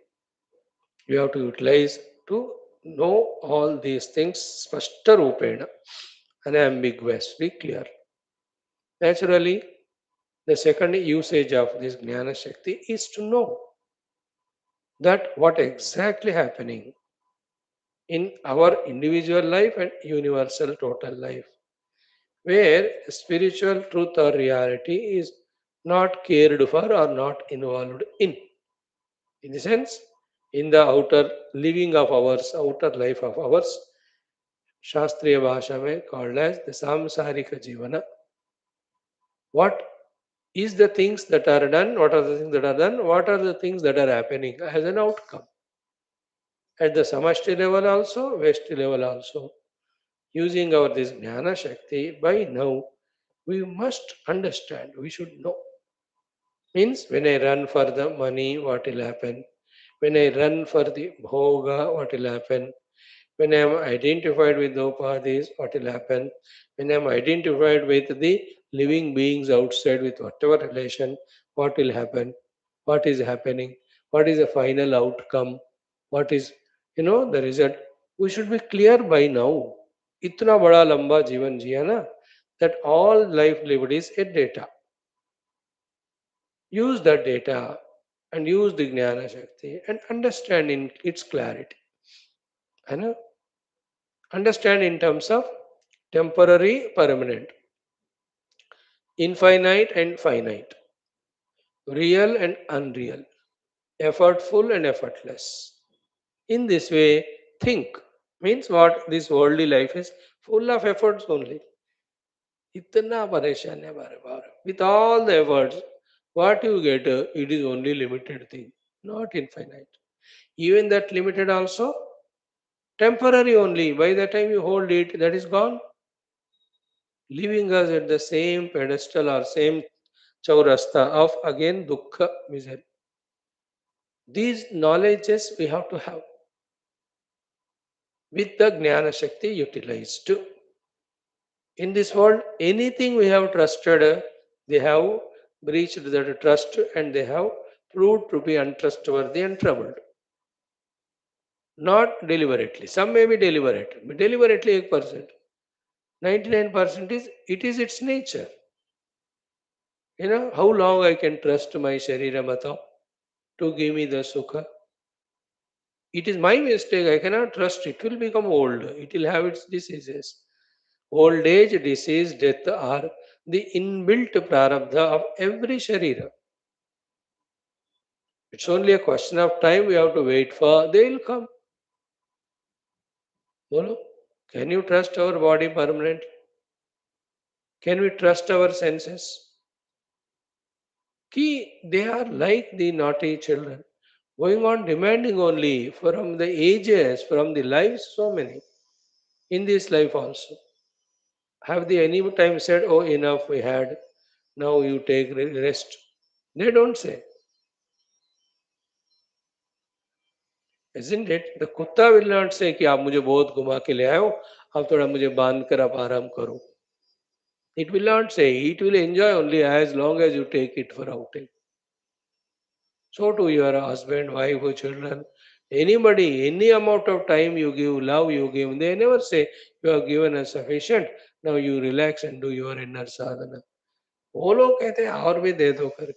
We have to utilize to know all these things spashta rupena, unambiguously clear. Naturally, the second usage of this Jnana Shakti is to know that what exactly happening in our individual life and universal total life, where spiritual truth or reality is not cared for or not involved in. In the sense, in the outer living of ours, outer life of ours, Shastriya Bhasha mein called as the Samsarika Jivana. What is the things that are done? What are the things that are done? What are the things that are happening as an outcome? At the Samashti level also, Veshti level also. Using our this Jnana Shakti, by now we must understand, we should know. Means when I run for the money, what will happen? When I run for the bhoga, what will happen? When I am identified with the upadhis, what will happen? When I am identified with the living beings outside with whatever relation, what will happen? What is happening? What is the final outcome? What is, the result? We should be clear by now. इतना बड़ा लंबा जीवन जिया ना, that all life lived is a data. Use that data and use the Jnana Shakti and understand in its clarity. है ना? Understand in terms of temporary, permanent, infinite and finite, real and unreal, effortful and effortless. In this way, think means what this worldly life is full of efforts only. इतना परेशान है बार बार. With all the efforts, what you get, it is only limited thing, not infinite. Even that limited also temporary only. By the time you hold it, that is gone, leaving us at the same pedestal or same chaurasta of again dukkha, misery. These knowledges we have to have with the Jnana Shakti utilized. In this world, anything we have trusted, they have breached that trust and they have proved to be untrustworthy and troubled. Not deliberately. Some may be deliberate, but deliberately 1%. 99% is it is its nature. How long I can trust my Sharira Mata to give me the Sukha? It is my mistake. I cannot trust it. It will become old. It will have its diseases. Old age, disease, death are the inbuilt prarabdha of every Sharira. It's only a question of time we have to wait for. They will come. Bolo? Can you trust our body permanently? Can we trust our senses? They are like the naughty children, going on demanding only from the ages, from the lives, so many. In this life also. Have they any time said, oh, enough we had, now you take rest? They don't say. Isn't it? The kutta will not say कि आप मुझे बहुत घुमा के ले आयो, अब थोड़ा मुझे बांध कर आप आराम करो. It will not say. It will enjoy only as long as you take it for outing. So to your husband, wife, or children, anybody, any amount of time you give, love you give, they never say you have given us sufficient. Now you relax and do your inner sadhana. वो लोग कहते हैं और भी दे दो करके.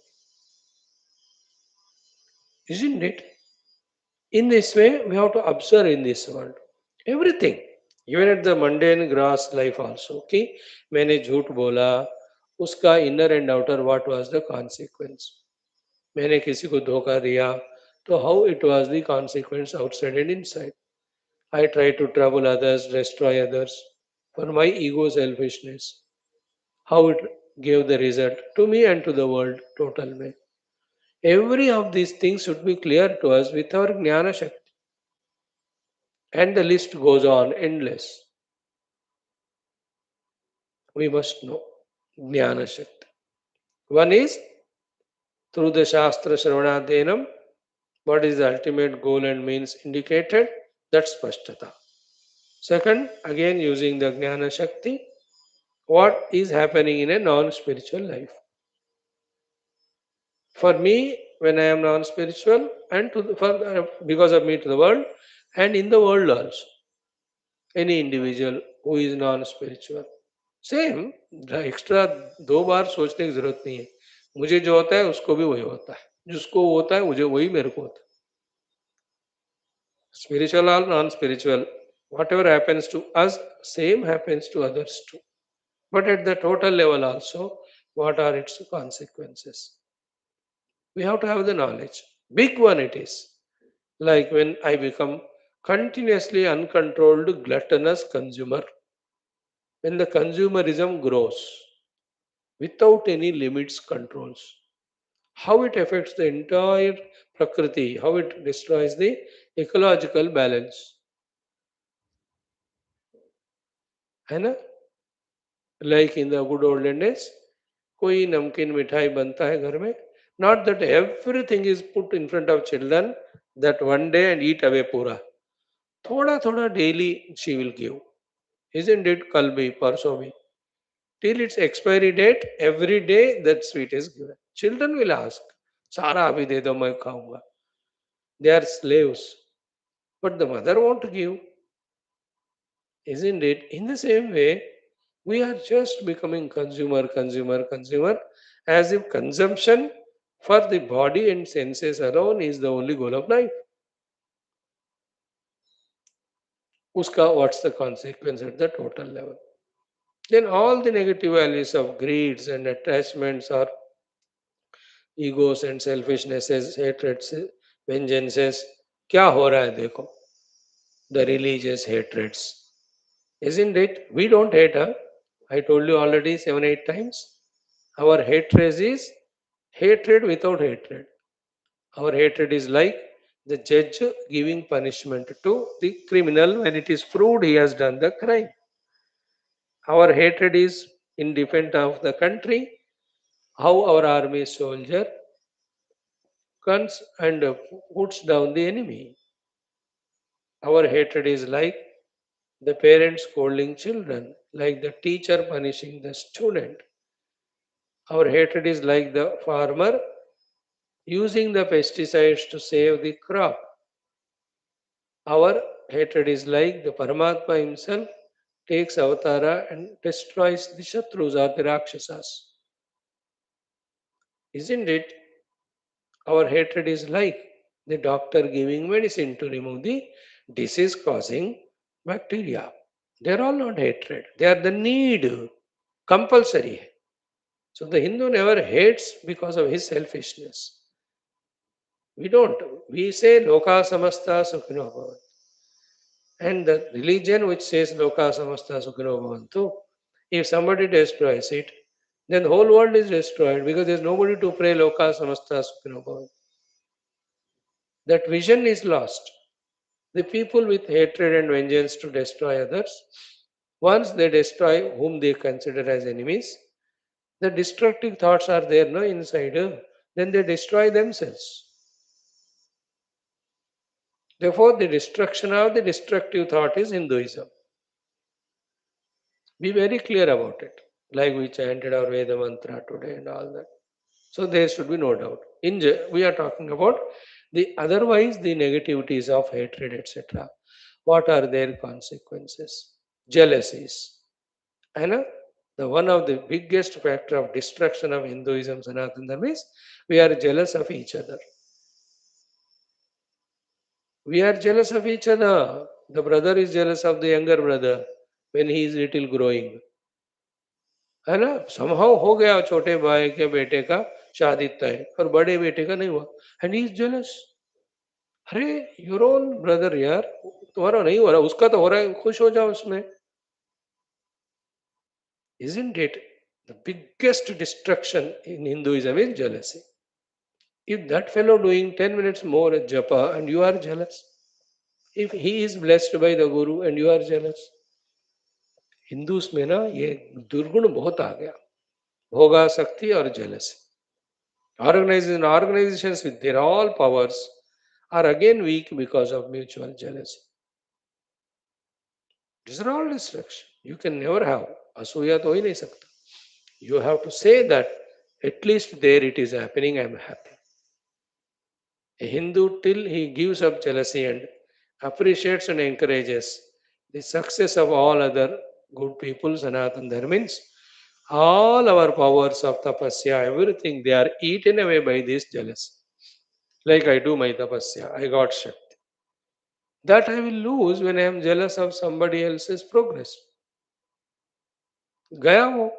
Isn't it? In this way, we have to observe in this world everything, even at the mundane grass life also. कि मैंने झूठ बोला, उसका inner and outer what was the consequence? मैंने किसी को धोखा दिया, तो how it was the consequence outside and inside? I try to trouble others, destroy others. for my ego selfishness, how it gave the result to me and to the world total way. Every of these things should be clear to us with our Jnana Shakti. And the list goes on endless. We must know Jnana Shakti. One is through the Shastra Shravanadhenam, what is the ultimate goal and means indicated? That's Spashtata. Second, again using the Jnana Shakti, what is happening in a non-spiritual life. For me, when I am non-spiritual, and because of me to the world, and in the world also, any individual who is non-spiritual. Same extra दो बार सोचने की जरूरत नहीं है. मुझे जो होता है उसको भी वही होता है, जिसको होता है मुझे वही मेरे को होता है. Spiritual or non-spiritual, whatever happens to us, same happens to others too. But at the total level also, what are its consequences? We have to have the knowledge. Big one it is. Like when I become continuously uncontrolled gluttonous consumer, when the consumerism grows without any limits controls, how it affects the entire prakriti, how it destroys the ecological balance. है ना? Like in the good olden days, कोई नमकीन मिठाई बनता है घर में. Not that everything is put in front of children that one day and eat away पूरा. थोड़ा थोड़ा daily she will give. Isn't it? कल भी परसों भी. Till its expiry date, every day that sweet is given. Children will ask, सारा अभी दे दो मैं खाऊंगा. They are slaves. But the mother won't give. Isn't it? In the same way, we are just becoming consumer, as if consumption for the body and senses alone is the only goal of life. Uska, what's the consequence at the total level? Then all the negative values of greeds and attachments or egos and selfishnesses, hatreds, vengeances, क्या हो रहा है देखो? The religious hatreds. Isn't it? We don't hate her. I told you already 7, 8 times. Our hatred is hatred without hatred. Our hatred is like the judge giving punishment to the criminal when it is proved he has done the crime. Our hatred is in defense of the country, how our army soldier comes and puts down the enemy. Our hatred is like the parents scolding children, like the teacher punishing the student. Our hatred is like the farmer using the pesticides to save the crop. Our hatred is like the Paramatma himself takes avatara and destroys the Shatrus or the Rakshasas. Isn't it? Our hatred is like the doctor giving medicine to remove the disease causing bacteria. They are all not hatred, they are the need, compulsory. So the Hindu never hates because of his selfishness. We don't. We say Loka Samasta Sukhino Bhavantu. And the religion which says Loka Samasta Sukhino Bhavantu, if somebody destroys it, then the whole world is destroyed because there is nobody to pray Loka Samasta Sukhino Bhavantu. That vision is lost. The people with hatred and vengeance to destroy others, once they destroy whom they consider as enemies, the destructive thoughts are there no inside, then they destroy themselves. Therefore, the destruction of the destructive thought is Hinduism. Be very clear about it, like we chanted our Veda mantra today and all that. So there should be no doubt. We are talking about the otherwise the negativities of hatred, etc. What are their consequences? Jealousies. And the one of the biggest factor of destruction of Hinduism, Sanatana is we are jealous of each other. We are jealous of each other. The brother is jealous of the younger brother when he is little growing. है ना? Somehow हो गया छोटे भाई के बेटे का शादी तय और बड़े बेटे का नहीं हुआ. And he is jealous. अरे your own brother यार, तुम्हारा नहीं हो रहा, उसका तो हो रहा है, खुश हो जाओ उसमें. Isn't it? The biggest destruction in Hinduism is jealousy. If that fellow doing 10 minutes more at japa and you are jealous, if he is blessed by the Guru and you are jealous, Hindus में ना ये दुर्गुण बहुत आ गया, भोगा शक्ति और jealousy. Organizations with their all powers are again weak because of mutual jealousy. These are all destruction. You can never have. Asuya to ho hi nahi sakta. You have to say that at least there it is happening, I am happy. A Hindu, till he gives up jealousy and appreciates and encourages the success of all other good people, Sanatana Dharmins, all our powers of tapasya, everything, they are eaten away by this jealousy. Like I do my tapasya, I got Shakti. That I will lose when I am jealous of somebody else's progress. Gaya wo.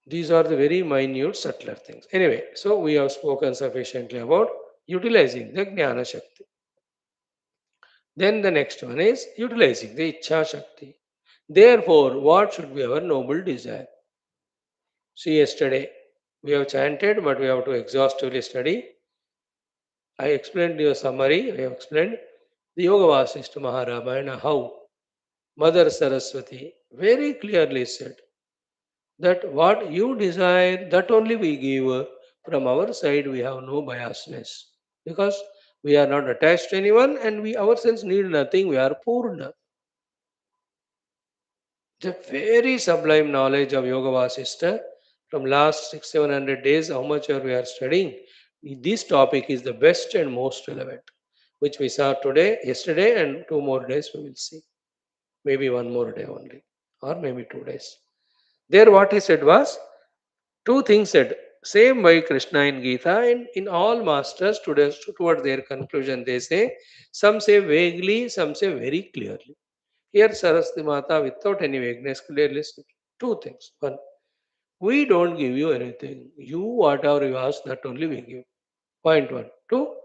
These are the very minute, subtler things. Anyway, so we have spoken sufficiently about utilizing the Jnana Shakti. Then the next one is utilizing the Ichha Shakti. Therefore, what should be our noble desire? See, yesterday we have chanted, but we have to exhaustively study. I explained you a summary. I have explained the Yoga Vasishta Maharamayana how Mother Saraswati very clearly said that what you desire, that only we give. From our side, we have no biasness because we are not attached to anyone and we ourselves need nothing. We are Purna. The very sublime knowledge of Yoga Vasishta from last 600-700 days, how much we are studying, this topic is the best and most relevant, which we saw today, yesterday, and 2 more days we will see. Maybe 1 more day only, or maybe 2 days. There, what he said was two things said. Same by Krishna in Gita, and in all masters toward their conclusion, they say, some say vaguely, some say very clearly. Here, Saraswati Mata, without any vagueness, clearly stated two things. One, we don't give you anything. You, whatever you ask, that only we give. Point one. Two,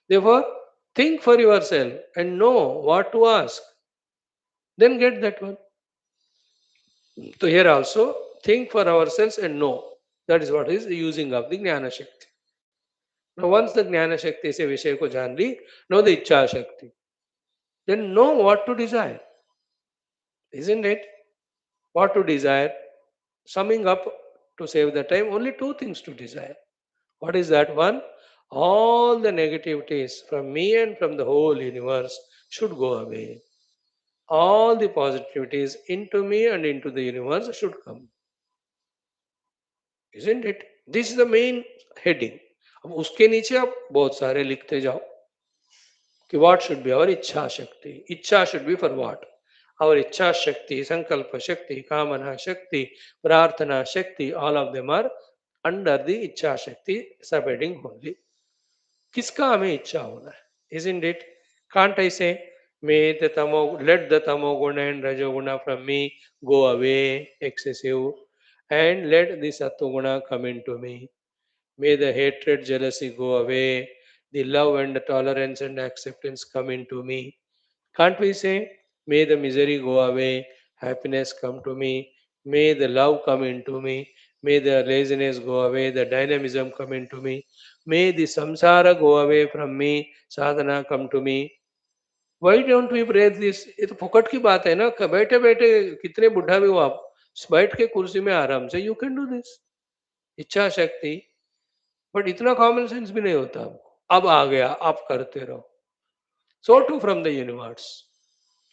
therefore, think for yourself and know what to ask. Then get that one. So, here also, think for ourselves and know. That is what is the using of the Jnana Shakti. Now, once the Jnana Shakti se Vishay ko jaan li, know the Ichha Shakti. Then know what to desire. Isn't it? What to desire? Summing up to save the time, only two things to desire. What is that? One, all the negativities from me and from the whole universe should go away. All the positivities into me and into the universe should come. Isn't it? This is the main heading. अब उसके नीचे आप बहुत सारे लिखते जाओ कि what should be our इच्छा शक्ति. इच्छा should be for what? Our इच्छा शक्ति, संकल्प शक्ति, कामना शक्ति, प्रार्थना शक्ति, all of them are under the इच्छा शक्ति subheading only. किसका हमें इच्छा होना है? Isn't it? Can't I say, let the tamoguna and rajoguna from me go away, excessive, and let the satoguna come into me. May the hatred, jealousy go away, the love and the tolerance and acceptance come into me. Can't we say, may the misery go away, happiness come to me, may the love come into me, may the laziness go away, the dynamism come into me, may the samsara go away from me, sadhana come to me. Why don't we pray this? ये तो फुकट की बात है ना, बैठे बैठे कितने बुढ़ा भी हो आप, बैठ के कुर्सी में आराम से यू कैन डू दिस. इच्छा शक्ति, बट इतना कॉमन सेंस भी नहीं होता आपको. अब आ गया, आप करते रहो. So too from the universe.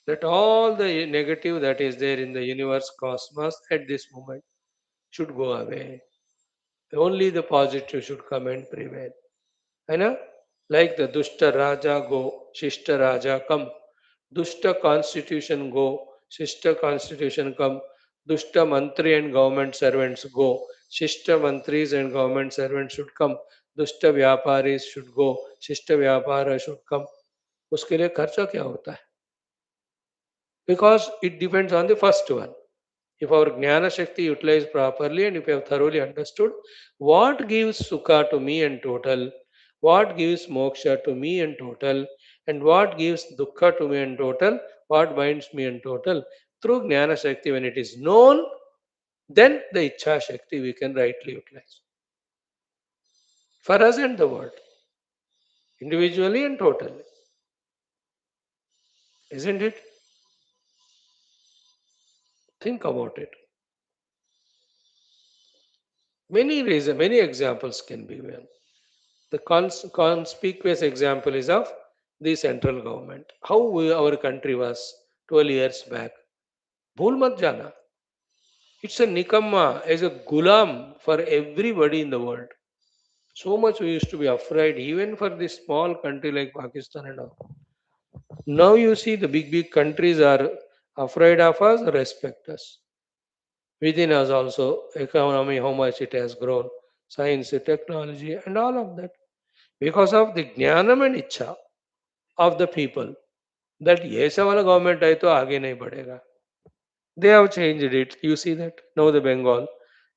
That all the negative that is there in the universe cosmos at this moment should go away. Only the positive should come and prevail. है Like the Dushta Raja go, Shishta Raja come. Dushta constitution go, Shishta constitution come. Dushta Mantri and government servants go. Shishta Mantris and government servants should come. Dushta Vyaparis should go. Shishta Vyapara should come. उसके लिए खर्चा क्या होता है? Because it depends on the first one. If our Jnana Shakti utilized properly and if we have thoroughly understood what gives Sukha to me in total, what gives Moksha to me in total, and what gives Dukkha to me in total, what binds me in total, Through Jnana Shakti, when it is known, then the Ichha Shakti we can rightly utilize. For us and the world, individually and totally. Isn't it? Think about it. Many reasons, many examples can be given. The conspicuous example is of the central government. How our country was 12 years back. Bhul mat jana. It's a nikamma, as a gulam for everybody in the world. So much we used to be afraid, even for this small country like Pakistan and all. Now you see the big, big countries are afraid of us, respect us. Within us also, economy, how much it has grown, science, technology, and all of that. Because of the jnanam and ichha of the people, that ये ऐसा वाला government आए तो आगे नहीं बढ़ेगा. They have changed it. You see that now the Bengal,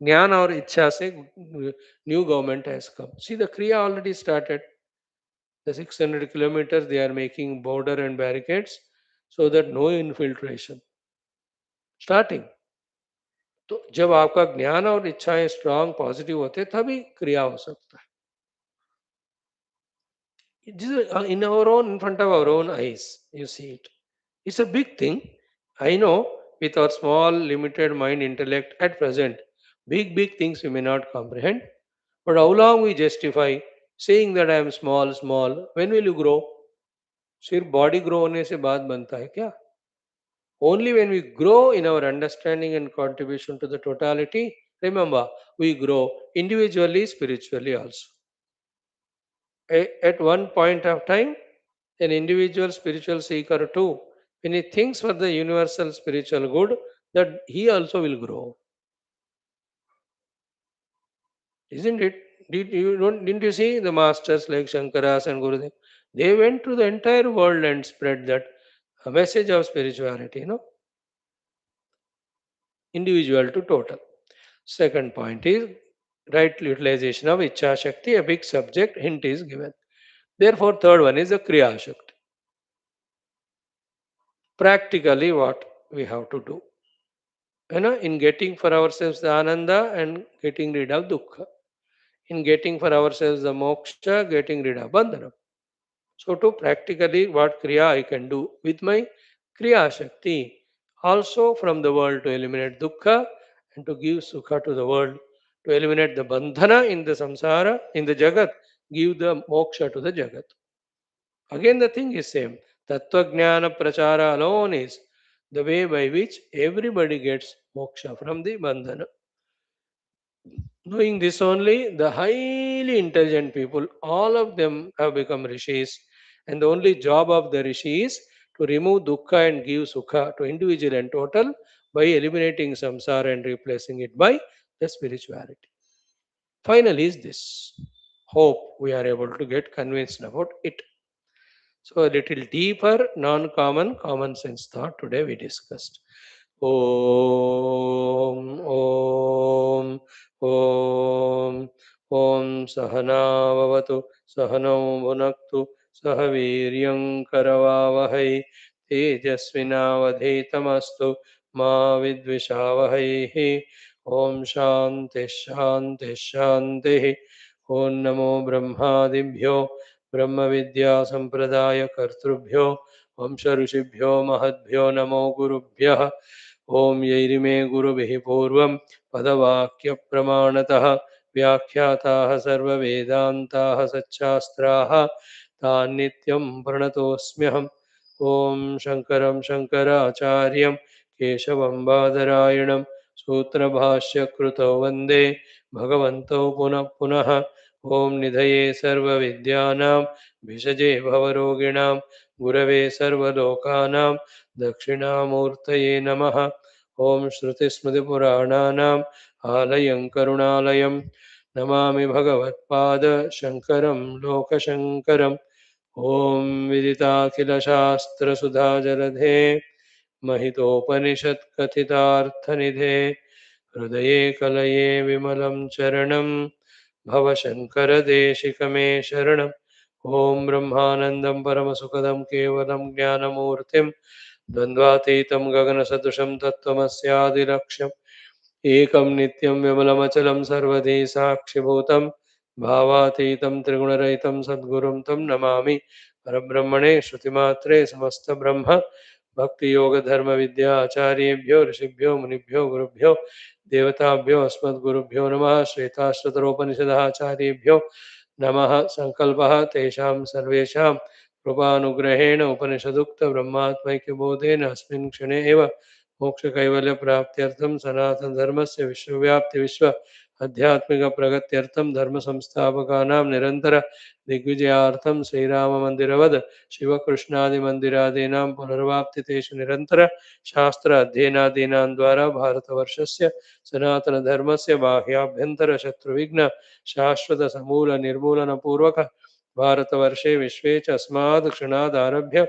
jnana और इच्छा से new government has come. See the Kriya already started. The 600 kilometers they are making border and barricades so that no infiltration. Starting. तो जब आपका ज्ञान और इच्छाएं strong positive होते तभी क्रिया हो सकता है. In our own, in front of our own eyes, you see it. It's a big thing. I know with our small limited mind intellect at present, big things we may not comprehend. But how long we justify saying that I am small? When will you grow? सिर्फ body grow होने से बात बनता है क्या? Only when we grow in our understanding and contribution to the totality, remember, we grow individually, spiritually also. At one point of time, an individual spiritual seeker too, when he thinks for the universal spiritual good, that he also will grow. Isn't it? Didn't you see the masters like Shankaras and Gurudev? They went to the entire world and spread that message of spirituality, individual to total. Second point is right utilization of Ichha Shakti, a big subject, hint is given. Therefore, third one is the Kriya Shakti. Practically, what we have to do, in getting for ourselves the Ananda and getting rid of Dukkha, in getting for ourselves the Moksha, getting rid of Bandhana. So, to practically what Kriya I can do with my Kriya Shakti, also from the world to eliminate Dukkha and to give Sukha to the world, to eliminate the Bandhana in the Samsara, in the Jagat, give the Moksha to the Jagat. Again, the thing is same. Tattva Jnana Prachara alone is the way by which everybody gets moksha from the bandhana. Knowing this only, the highly intelligent people, all of them have become rishis, and the only job of the rishi is to remove dukkha and give sukha to individual and total by eliminating samsara and replacing it by the spirituality. Finally, is this. Hope we are able to get convinced about it. So, a little deeper, non common, common sense thought today we discussed. Om, Om, Om, Om Sahana Vavatu, Sahanam Bhunaktu, Sahaviryam Karavavahai, Tejasvinavadhetamastu, Ma Vidvishavahai, Om Shanti Shanti Shanti, Om Namo Brahmadibhyo, ब्रह्म विद्या संप्रदाय कर्तृभ्यो वंश ऋषिभ्यो महद्भ्यो नमो गुरुभ्यः. ओम यैरिमे गुरुभिः पूर्वं पदवाक्य प्रमाणतः व्याख्याताः सर्ववेदान्ताः सच्चास्त्राः तान् नित्यं प्रणतोऽस्म्यहम्. ओम शंकरं शंकराचार्यं केशवं बादरायणं सूत्रभाष्यकृतौ वन्दे भगवन्तौ पुनः पुनः. ओम निधये सर्वविद्यानां भिषजे भवरोगिणां गुरवे सर्वलोकानां दक्षिणामूर्तये नमः. ओम श्रुतिस्मृतिपुराणानाम् आलयं करुणालयं नमामि भगवत्पाद शङ्करं लोकशङ्करम्. ओम विदिताखिलशास्त्रसुधाजलधे महितोपनिषत्कथितार्थनिधे हृदये कलये विमलं चरणं भवशङ्करदेशिकमे शरणम्. ॐ ब्रह्मानन्दं परमसुखदं केवलं ज्ञानमूर्तिं द्वन्द्वातीतं गगनसदृशं तत्त्वमस्यादिलक्ष्यम् एकं नित्यं विमलमचलं सर्वधी साक्षिभूतं भावातीतं त्रिगुणरहितं सद्गुरुं तं नमामि परब्रह्मणे श्रुतिमात्रे समस्तब्रह्म भक्तियोगधर्मविद्या आचार्येभ्यो ऋषिभ्यो मुनिभ्यो गुरुभ्यो देवताभ्यो अस्मद्गुरुभ्यो नमः श्वेताश्वतरोपनिषदः आचार्येभ्यो नमः संकल्पः तेषां सर्वेषां कृपानुग्रहेण उपनिषदुक्तब्रह्मात्मैक्यबोधेन अस्मिन् क्षणे एव मोक्षकैवल्यप्राप्त्यर्थं सनातनधर्मस्य विश्वव्याप्तिविश्व आध्यात्मिकप्रगत्यर्थं धर्मसंस्थापकानां निरन्तर दिग्विजयार्थं श्रीराममन्दिरवद् शिवकृष्णादिमन्दिरादीनां पुनर्वाप्तितेषु निरन्तर शास्त्र अध्ययनादीनां द्वारा भारतवर्षस्य सनातनधर्मस्य बाह्याभ्यन्तरशत्रुविघ्न शाश्वतसमूलनिर्मूलनपूर्वक भारतवर्षे विश्वे च अस्मात् क्षणादारभ्य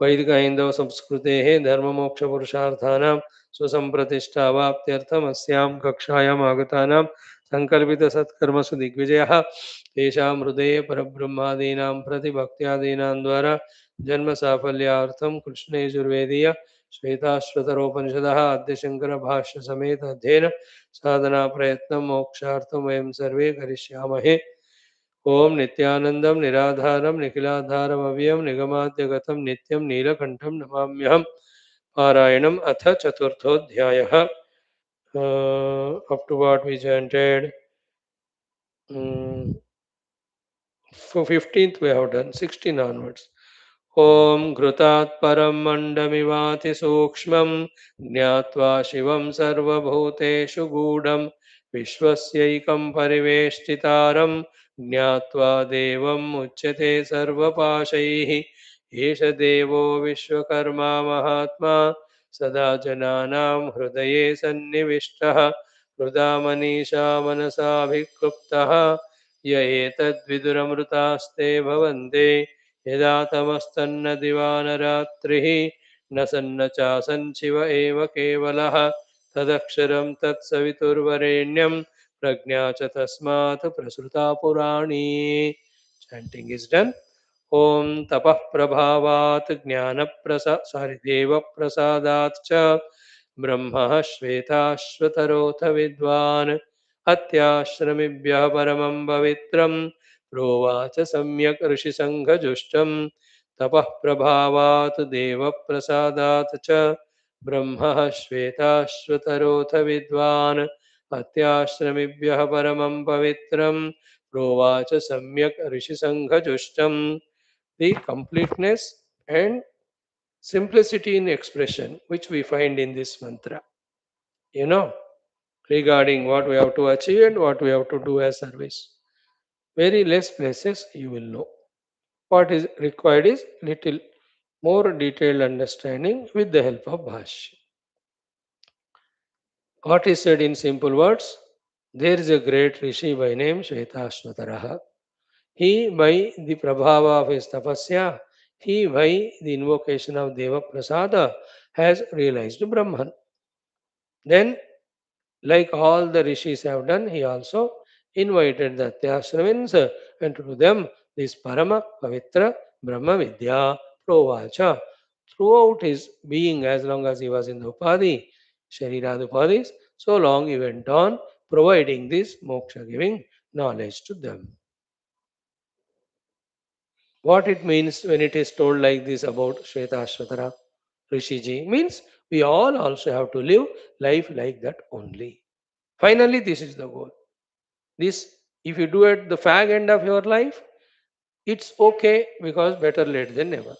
वैदिक हैंदव संस्कृते धर्ममोक्षपुरुषार्थानां सुसंप्रतिष्ठावाप्त्यर्थम् अस्यां कक्षायाम् आगतानां सङ्कल्पितसत्कर्मसु दिग्विजयः तेषां हृदये परब्रह्मादीनां प्रतिभक्त्यादीनां द्वारा जन्मसाफल्यार्थं कृष्णयजुर्वेदीय श्वेताश्वतरोपनिषदः आद्यशङ्करभाष्यसमेत अध्ययन साधना प्रयत्नं मोक्षार्थं वयं सर्वे करिष्यामहे। ओम नित्यानंदम निराधारम निखिलाधारमव्ययम निगमाद्यगतम नित्यम नीलकंठम नमाम्यहम् पारायणम अथ चतुर्थोऽध्यायः up to what we chanted 15th we have done 16 onwards. ॐ घृतात् परं मण्डमिवातिसूक्ष्मं ज्ञात्वा शिवं सर्वभूतेषु गूढं विश्वस्यैकं परिवेष्टितारं ज्ञात्वा देवम् उच्यते सर्वपाशैः एष देवो विश्वकर्मा महात्मा सदा जनानां हृदये सन्निविष्टः हृदा मनीषा मनसाभिक्लुप्तः य एतद्विदुरमृतास्ते भवन्ते यदा तमस्तन्न दिवानरात्रिः न सन्न चासन् शिव एव केवलः तदक्षरं तत्सवितुर्वरेण्यं प्रज्ञा च तस्मात् प्रसृता पुराणी. Chanting is done. ॐ तपः प्रभावात् देवप्रसादात् च ब्रह्मः श्वेताश्वतरोऽथ विद्वान् अत्याश्रमिभ्यः परमं पवित्रं प्रोवाच सम्यक् ऋषिसङ्घजुष्टं तपः प्रभावात् देवप्रसादात् च ब्रह्मः श्वेताश्वतरोऽथ विद्वान् अत्याश्रमिभ्यः परमं पवित्रं प्रोवाच सम्यक् ऋषिसङ्घजुष्टं. The completeness and simplicity in expression which we find in this mantra, you know, regarding what we have to achieve and what we have to do as service. Very less places you will know. What is required is little more detailed understanding with the help of Bhashya. What is said in simple words? There is a great rishi by name Shwethashwathara. He, by the prabhava of his tapasya, he, by the invocation of Deva Prasada, has realized Brahman. Then, like all the rishis have done, he also invited the Tyashramins and to them this Parama Pavitra Brahma Vidya Provacha. Throughout his being, as long as he was in the Upadi, Sharirad Upadis, so long he went on providing this moksha giving knowledge to them. What it means when it is told like this about Shwetashwatara Rishiji means we all also have to live life like that only. Finally, this is the goal. This, if you do at the fag end of your life, it's okay because better late than never.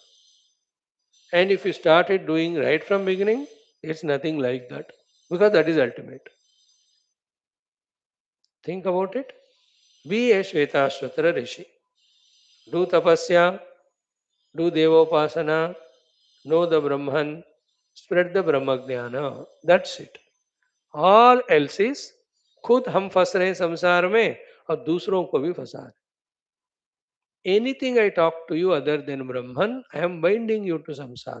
And if you started doing right from beginning, it's nothing like that because that is ultimate. Think about it. Be a Shwetashwatara Rishi. Do tapasya, do devopasana, know the Brahman, spread the Brahmajnana. That's it. All else is खुद हम फंस रहे हैं संसार में और दूसरों को भी फंसा रहे. Anything I talk to you other than Brahman I am binding you to samsara.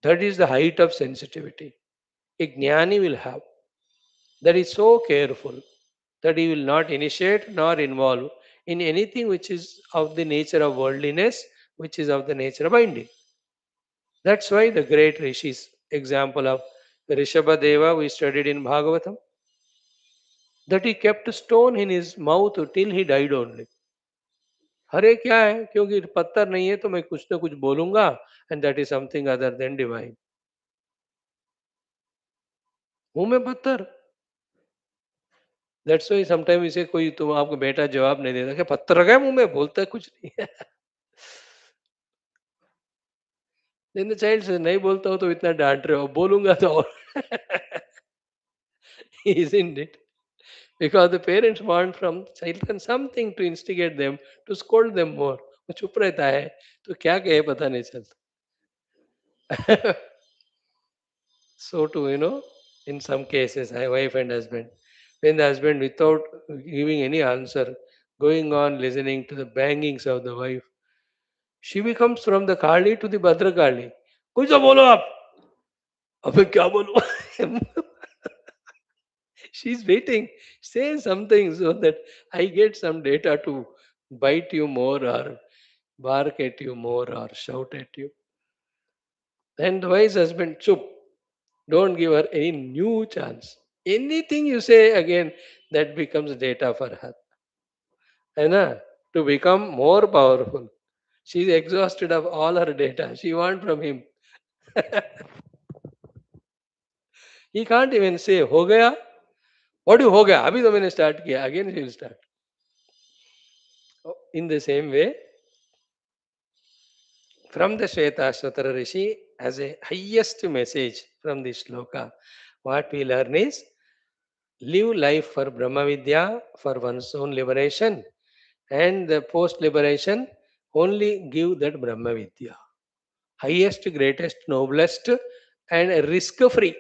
That is the height of sensitivity a jnani will have. That is so careful that he will not initiate nor involve in anything which is of the nature of worldliness, which is of the nature of binding. That's why the great rishis, example of Rishabhadeva we studied in Bhagavatam, that he kept a stone in his mouth till he died only. अरे क्या है, क्योंकि पत्थर नहीं है तो मैं कुछ ना कुछ बोलूंगा, and that is something other than divine. मुंह में पत्थर. दैट्स व्हाई समटाइम इसे कोई तुम आपका बेटा जवाब नहीं देता, क्या पत्थर रखा है मुंह में, बोलता है कुछ नहीं है. देन द चाइल्ड से नहीं बोलता हो तो इतना डांट रहे हो, बोलूंगा तो और. Isn't it? Because the parents want from children something to instigate them, to scold them more. वो चुप रहता है तो क्या कहे पता नहीं चलता. So too, in some cases, a wife and husband, when the husband, without giving any answer, going on listening to the bangings of the wife, she becomes from the Kali to the Bhadrakali. कुछ तो बोलो आप. अबे क्या बोलूं? She's waiting. Say something so that I get some data to bite you more or bark at you more or shout at you. And the wise husband, chup, don't give her any new chance. Anything you say again, that becomes data for her. है ना? To become more powerful. She's exhausted of all her data. She wants from him. He can't even say, हो गया? What do हो गया? अभी तो मैंने start किया. Again she will start. In the same way, from the Shwethashwathara Rishi, as a highest message from this shloka, what we learn is live life for Brahma Vidya, for one's own liberation, and the post liberation only give that Brahma Vidya. Highest, greatest, noblest, and risk free.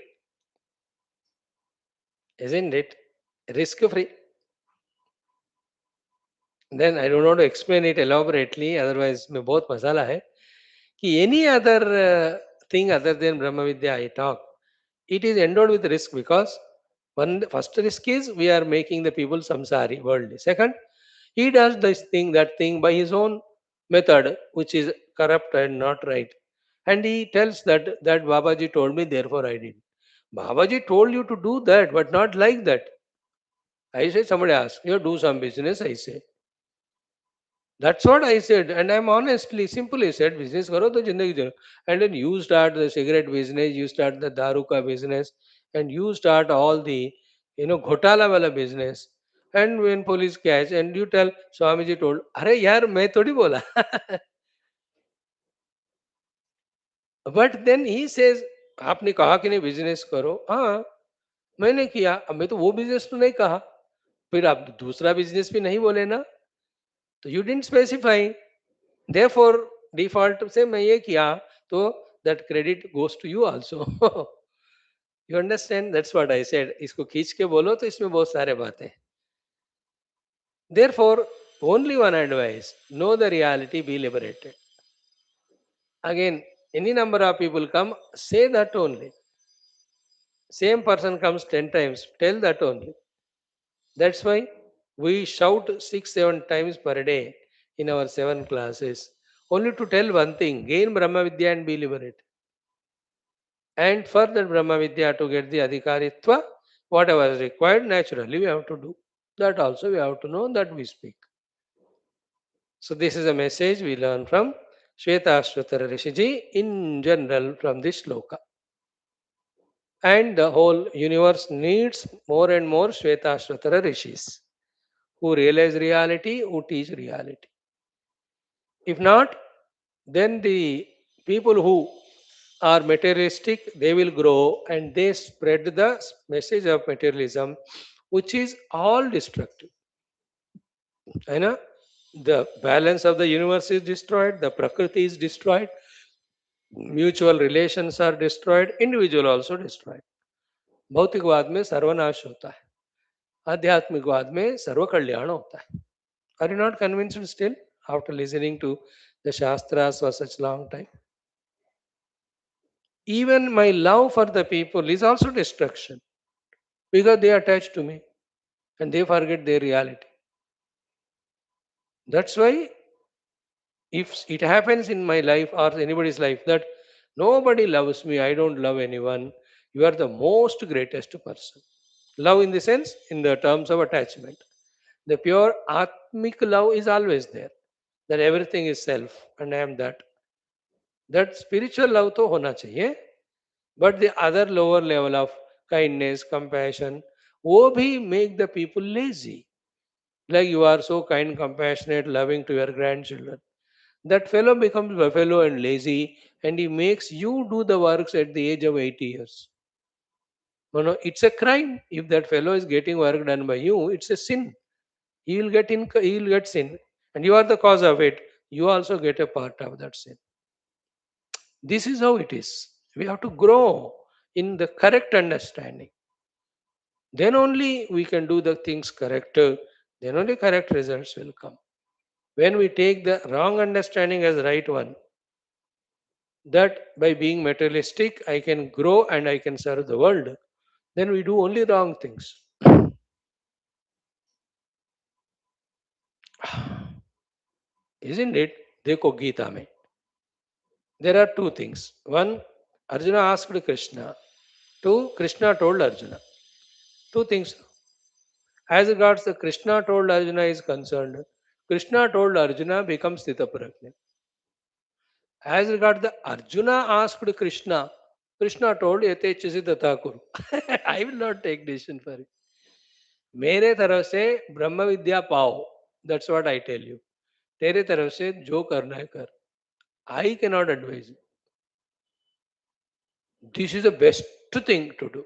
Isn't it? Risk free. Then I don't want to explain it elaborately, otherwise, में बहुत मसाला है कि any other thing other than Brahma Vidya I talk, it is endowed with risk because one first risk is we are making the people samsari, worldly. Second, he does this thing, that thing by his own method, which is corrupt and not right. And he tells that Babaji told me, therefore I did. Babaji told you to do that, but not like that. I say, somebody asks, you do some business, I say. That's what I said, and I'm honestly, simply said, business karo to zindagi jo. And then you start the cigarette business, you start the daru ka business, and you start all the, घोटाला वाला business. And when police catch, and you tell, Swamiji told, अरे यार मैं थोड़ी बोला. But then he says, आपने कहा कि नहीं बिजनेस करो, हाँ मैंने किया, अब मैं तो वो बिजनेस तो नहीं कहा, फिर आप दूसरा बिजनेस भी नहीं बोले ना, तो you didn't specify. Therefore, default से मैं ये किया तो that credit goes to you also. You understand? That's what I said. इसको खींच के बोलो तो इसमें बहुत सारे बातें. Therefore, only one advice: know the reality, be liberated. Again, any number of people come, say that only. Same person comes 10 times, tell that only. That's why we shout 6, 7 times per day in our 7 classes, only to tell one thing: gain Brahma Vidya and be liberated. And for that Brahma Vidya to get the Adhikaritva, whatever is required, naturally we have to do. That also we have to know, that we speak. So this is a message we learn from Shwethashwathara Rishiji in general from this shloka. And the whole universe needs more and more Shwethashwathara Rishis who realize reality, who teach reality. If not, then the people who are materialistic, they will grow and they spread the message of materialism, which is all destructive. You know, the balance of the universe is destroyed, the prakriti is destroyed, mutual relations are destroyed, individual also destroyed. भौतिकवाद में सर्वनाश होता है, आध्यात्मिकवाद में सर्व कल्याण होता है. Are you not convinced still after listening to the Shastras for such long time? Even my love for the people is also destruction because they attach to me and they forget their reality. That's why if it happens in my life or anybody's life that Nobody loves me. I don't love anyone. You are the most greatest person. Love in the sense, in the terms of attachment. The pure Atmic love is always there. That everything is self and I am that. That spiritual love to hona chahiye. But the other lower level of kindness, compassion, वो भी make the people lazy. Like you are so kind, compassionate, loving to your grandchildren. That fellow becomes buffalo and lazy, and he makes you do the works at the age of 80 years. No, no, it's a crime. If that fellow is getting work done by you, it's a sin. He will get sin, and you are the cause of it. You also get a part of that sin. This is how it is. We have to grow in the correct understanding. Then only we can do the things correct. Then only correct results will come. When we take the wrong understanding as right one, that by being materialistic, I can grow and I can serve the world, then we do only wrong things. Isn't it? Dekho Gita mein. There are two things. One, Arjuna asked Krishna. Two, Krishna told Arjuna. Two things. As regards the Krishna told Arjuna is concerned, Krishna told Arjuna becomes Sthita Prajna. As regards the Arjuna asked Krishna, Krishna told Yatechasi Tata Kuru. I will not take decision for it. मेरे तरफ से ब्रह्म विद्या पाओ. That's what I tell you. तेरे तरफ से जो करना है कर. I cannot advise you. This is the best thing to do.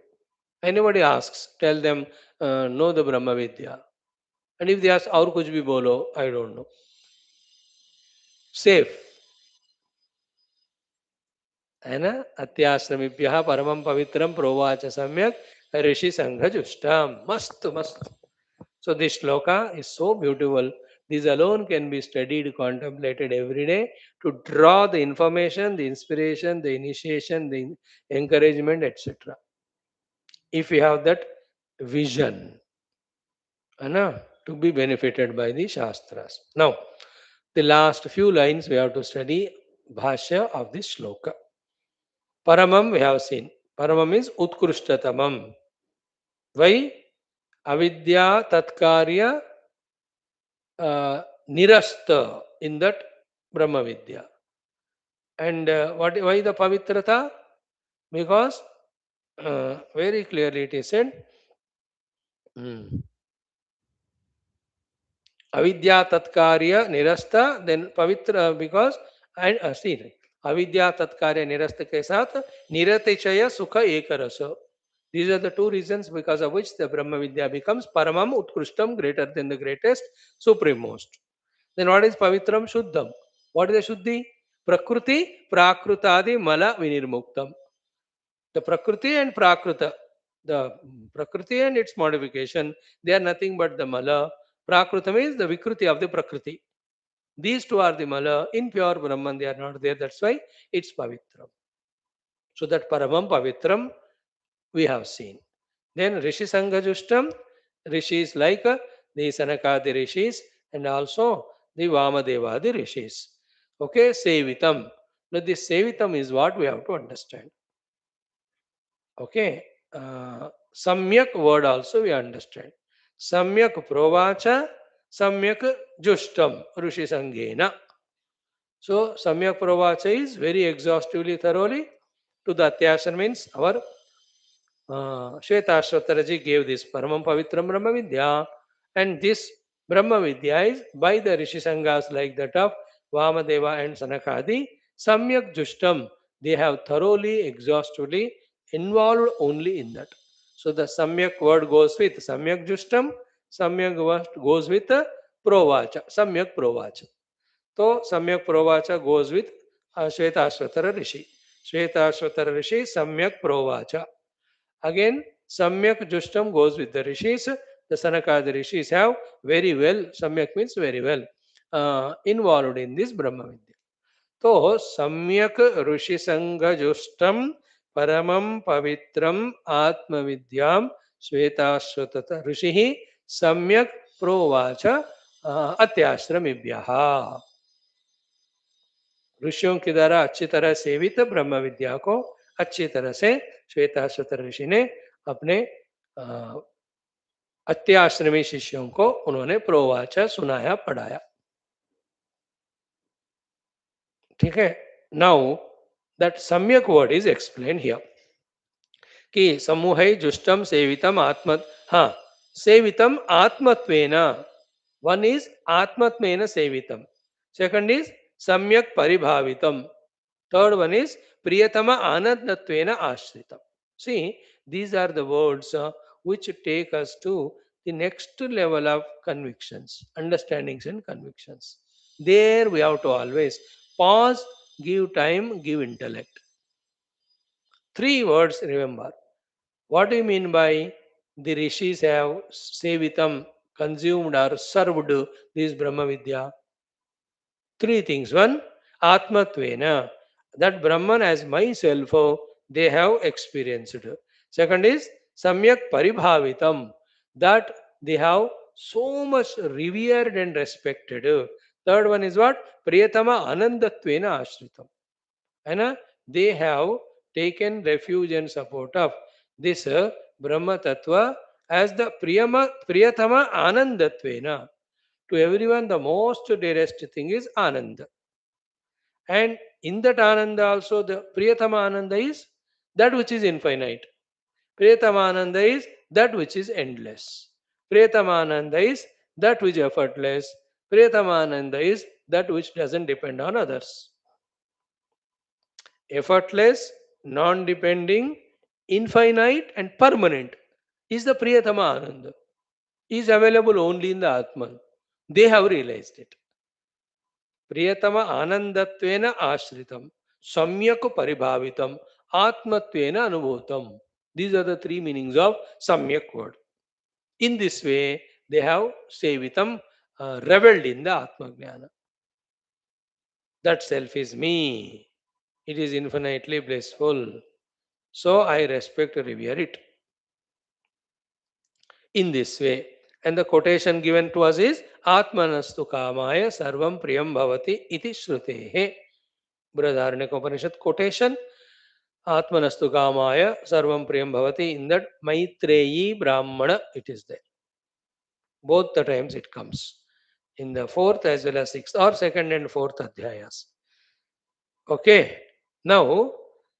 Anybody asks, tell them, know the Brahma Vidya. And if they ask, और कुछ भी बोलो, I don't know. Safe. है ना? अत्याश्रमीभ्यः परमं पवित्रं प्रोवाच सम्यक ऋषि संघजुष्टम. मस्त मस्त. So this shloka is so beautiful. This alone can be studied, contemplated every day to draw the information, the inspiration, the initiation, the encouragement, etc. If we have that vision, to be benefited by the Shastras. Now, the last few lines we have to study Bhashya of this shloka. Paramam we have seen. Paramam is Utkrishtatamam. Why? Avidya Tatkarya Nirasta in that Brahma Vidya. And why the Pavitrata? Because very clearly it is said, Avidya Tatkarya Nirasta, then Pavitra, because, and see, Avidya Tatkarya Nirasta ke sath Niratechaya Sukha Ekarasa. These are the two reasons because of which the Brahma Vidya becomes Paramam Utkrishtam, greater than the greatest, supremost. Then what is Pavitram Shuddham? What is the Shuddhi? Prakriti Prakrutadi Mala Vinirmuktam. The Prakriti and Prakruta, the Prakriti and its modification, they are nothing but the Mala. Prakrutam is the Vikruti of the Prakriti. These two are the Mala. In pure Brahman, they are not there. That's why it's Pavitram. So that Paramam Pavitram we have seen. Then Rishi Sangha Rishis like the Sanakadi Rishis and also the Vamadevadi Rishis. Okay, Sevitam. Now this Sevitam is what we have to understand. Okay, Samyak word also we understand. Samyak Provacha, Samyak Jushtam, Rishi Sangena. So Samyak Provacha is very exhaustively, thoroughly to the Atyasana means our Shwethashwathara gave this Paramam Pavitram Brahma Vidya, and this Brahma Vidya is by the Rishi Sanghas like that of Vamadeva and Sanakadi, Samyak Jushtam. They have thoroughly, exhaustively involved only in that. So the Samyak word goes with Samyak Jushtam, Samyak word goes with Provacha, Samyak Provacha. So Samyak Provacha goes with Shwethashwathara Rishi. Shwethashwathara Rishi, Samyak Provacha. Again, Samyak Jushtam goes with the Rishis. The Sanakadi Rishis have very well, Samyak means very well, involved in this Brahma Vidya. So, Samyak Rishi Sangha Jushtam Paramam Pavitram Atma Vidyam Shwetashwatata Rishihi Samyak Provacha Atyashramibhyaha. ऋषियों के द्वारा अच्छी तरह सेवित ब्रह्म विद्या को अच्छी तरह से श्वेताश्वतर ऋषि ने अपने अत्याश्रमी शिष्यों को उन्होंने प्रोवाच सुनाया पढ़ाया। ठीक है। नाउ दैट सम्यक वर्ड इज एक्सप्लेन हियर कि समूह जुष्टम सेवितम आत्म, हाँ, सेवितम आत्मत्वेन, वन इज आत्मत्वेन सेवितम, सेकंड इज सम्यक परिभावितम, third one is priyatama anandatvena ashritam. See, these are the words which take us to the next level of convictions, understandings and convictions. There we have to always pause, give time, give intellect. Three words remember. What do you mean by the rishis have sevitam, consumed or served this Brahma Vidya? Three things. One, Atmatvena, that Brahman as myself, they have experienced. Second is Samyak Paribhavitam, that they have so much revered and respected. Third one is what? Priyatama Anandatvena Ashritam. And they have taken refuge and support of this Brahma Tattva as the Priyatama Anandatvena. To everyone, the most dearest thing is Ananda. And in that Ananda also, the Priyatama Ananda is that which is infinite. Priyatama Ananda is that which is endless. Priyatama Ananda is that which is effortless. Priyatama Ananda is that which doesn't depend on others. Effortless, non-depending, infinite and permanent is the Priyatama Ananda. Is available only in the Atman. They have realized it. प्रियतम आनंदत्वेन आश्रितम सम्यक परिभावितम आत्मत्वेन अनुभूतम. These are the three meanings of samyak word. In this way, they have sevitam, reveled in the Atma Jnana. That self is me. It is infinitely blissful. So I respect, revere it. In this way. And the quotation given to us is Atmanastu Kamaya Sarvam Priyam Bhavati iti Shrutehe. Brihadaranyaka Upanishad quotation. Atmanastu Kamaya Sarvam Priyam Bhavati. In that Maitreyi Brahmana it is there. Both the times it comes. In the fourth as well as sixth or second and fourth adhyayas. Okay. Now,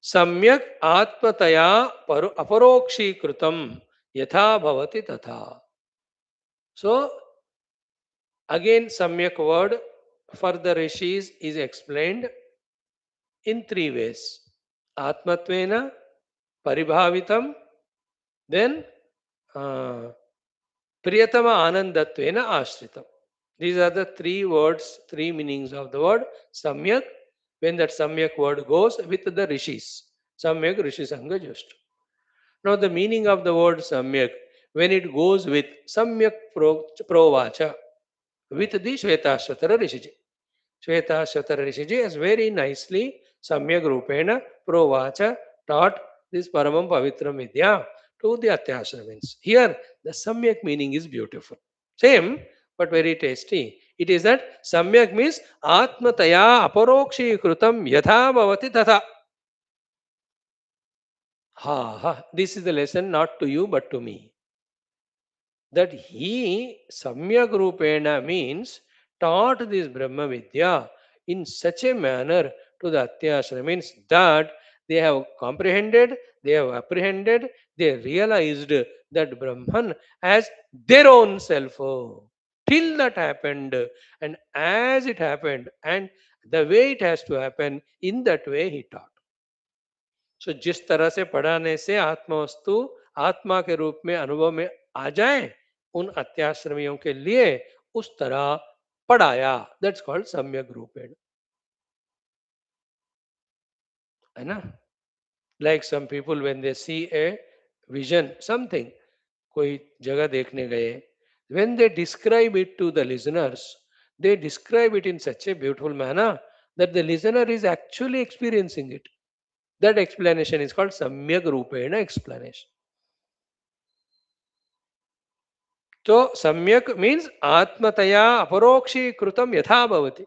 Samyak Atmataya Aparokshi Krutam Yatha Bhavati Tatha. So, again, Samyak word for the rishis is explained in three ways. Atmatvena, Paribhavitam, then Priyatama Anandatvena Ashritam. These are the three words, three meanings of the word Samyak. When that Samyak word goes with the rishis, Samyak Rishi Sangha Just. Now, the meaning of the word Samyak, when it goes with Samyak Provacha, with the Shwethashwathara Rishiji. Shwethashwathara Rishiji has very nicely Samyak Rupena Provacha taught this Paramam Pavitram Vidya to the Atyashramins. Here, the Samyak meaning is beautiful. Same, but very tasty. It is that Samyak means Atmataya Aparokshi Krutam Yatha Bhavati Tatha. This is the lesson not to you but to me. That he Samyak Rupena means taught this Brahma Vidya in such a manner to the Atyashramins that they have comprehended, they have apprehended, they realized that Brahman as their own self. Till that happened, and as it happened, and the way it has to happen, in that way he taught. So जिस तरह से पढ़ाने से आत्मवस्तु आत्मा के रूप में अनुभव में आ जाए उन अत्याश्रमियों के लिए उस तरह पढ़ाया. दैट्स कॉल्ड सम्यक रूपेण. है ना? Like some people when they see a vision something, कोई जगह देखने गए, when they describe it to the listeners, they describe it in such a beautiful manner that the listener is actually experiencing it. That explanation is called Samyak Rupena explanation. So Samyak means Atmataya Aparokshi Krutam Yatha Bhavati.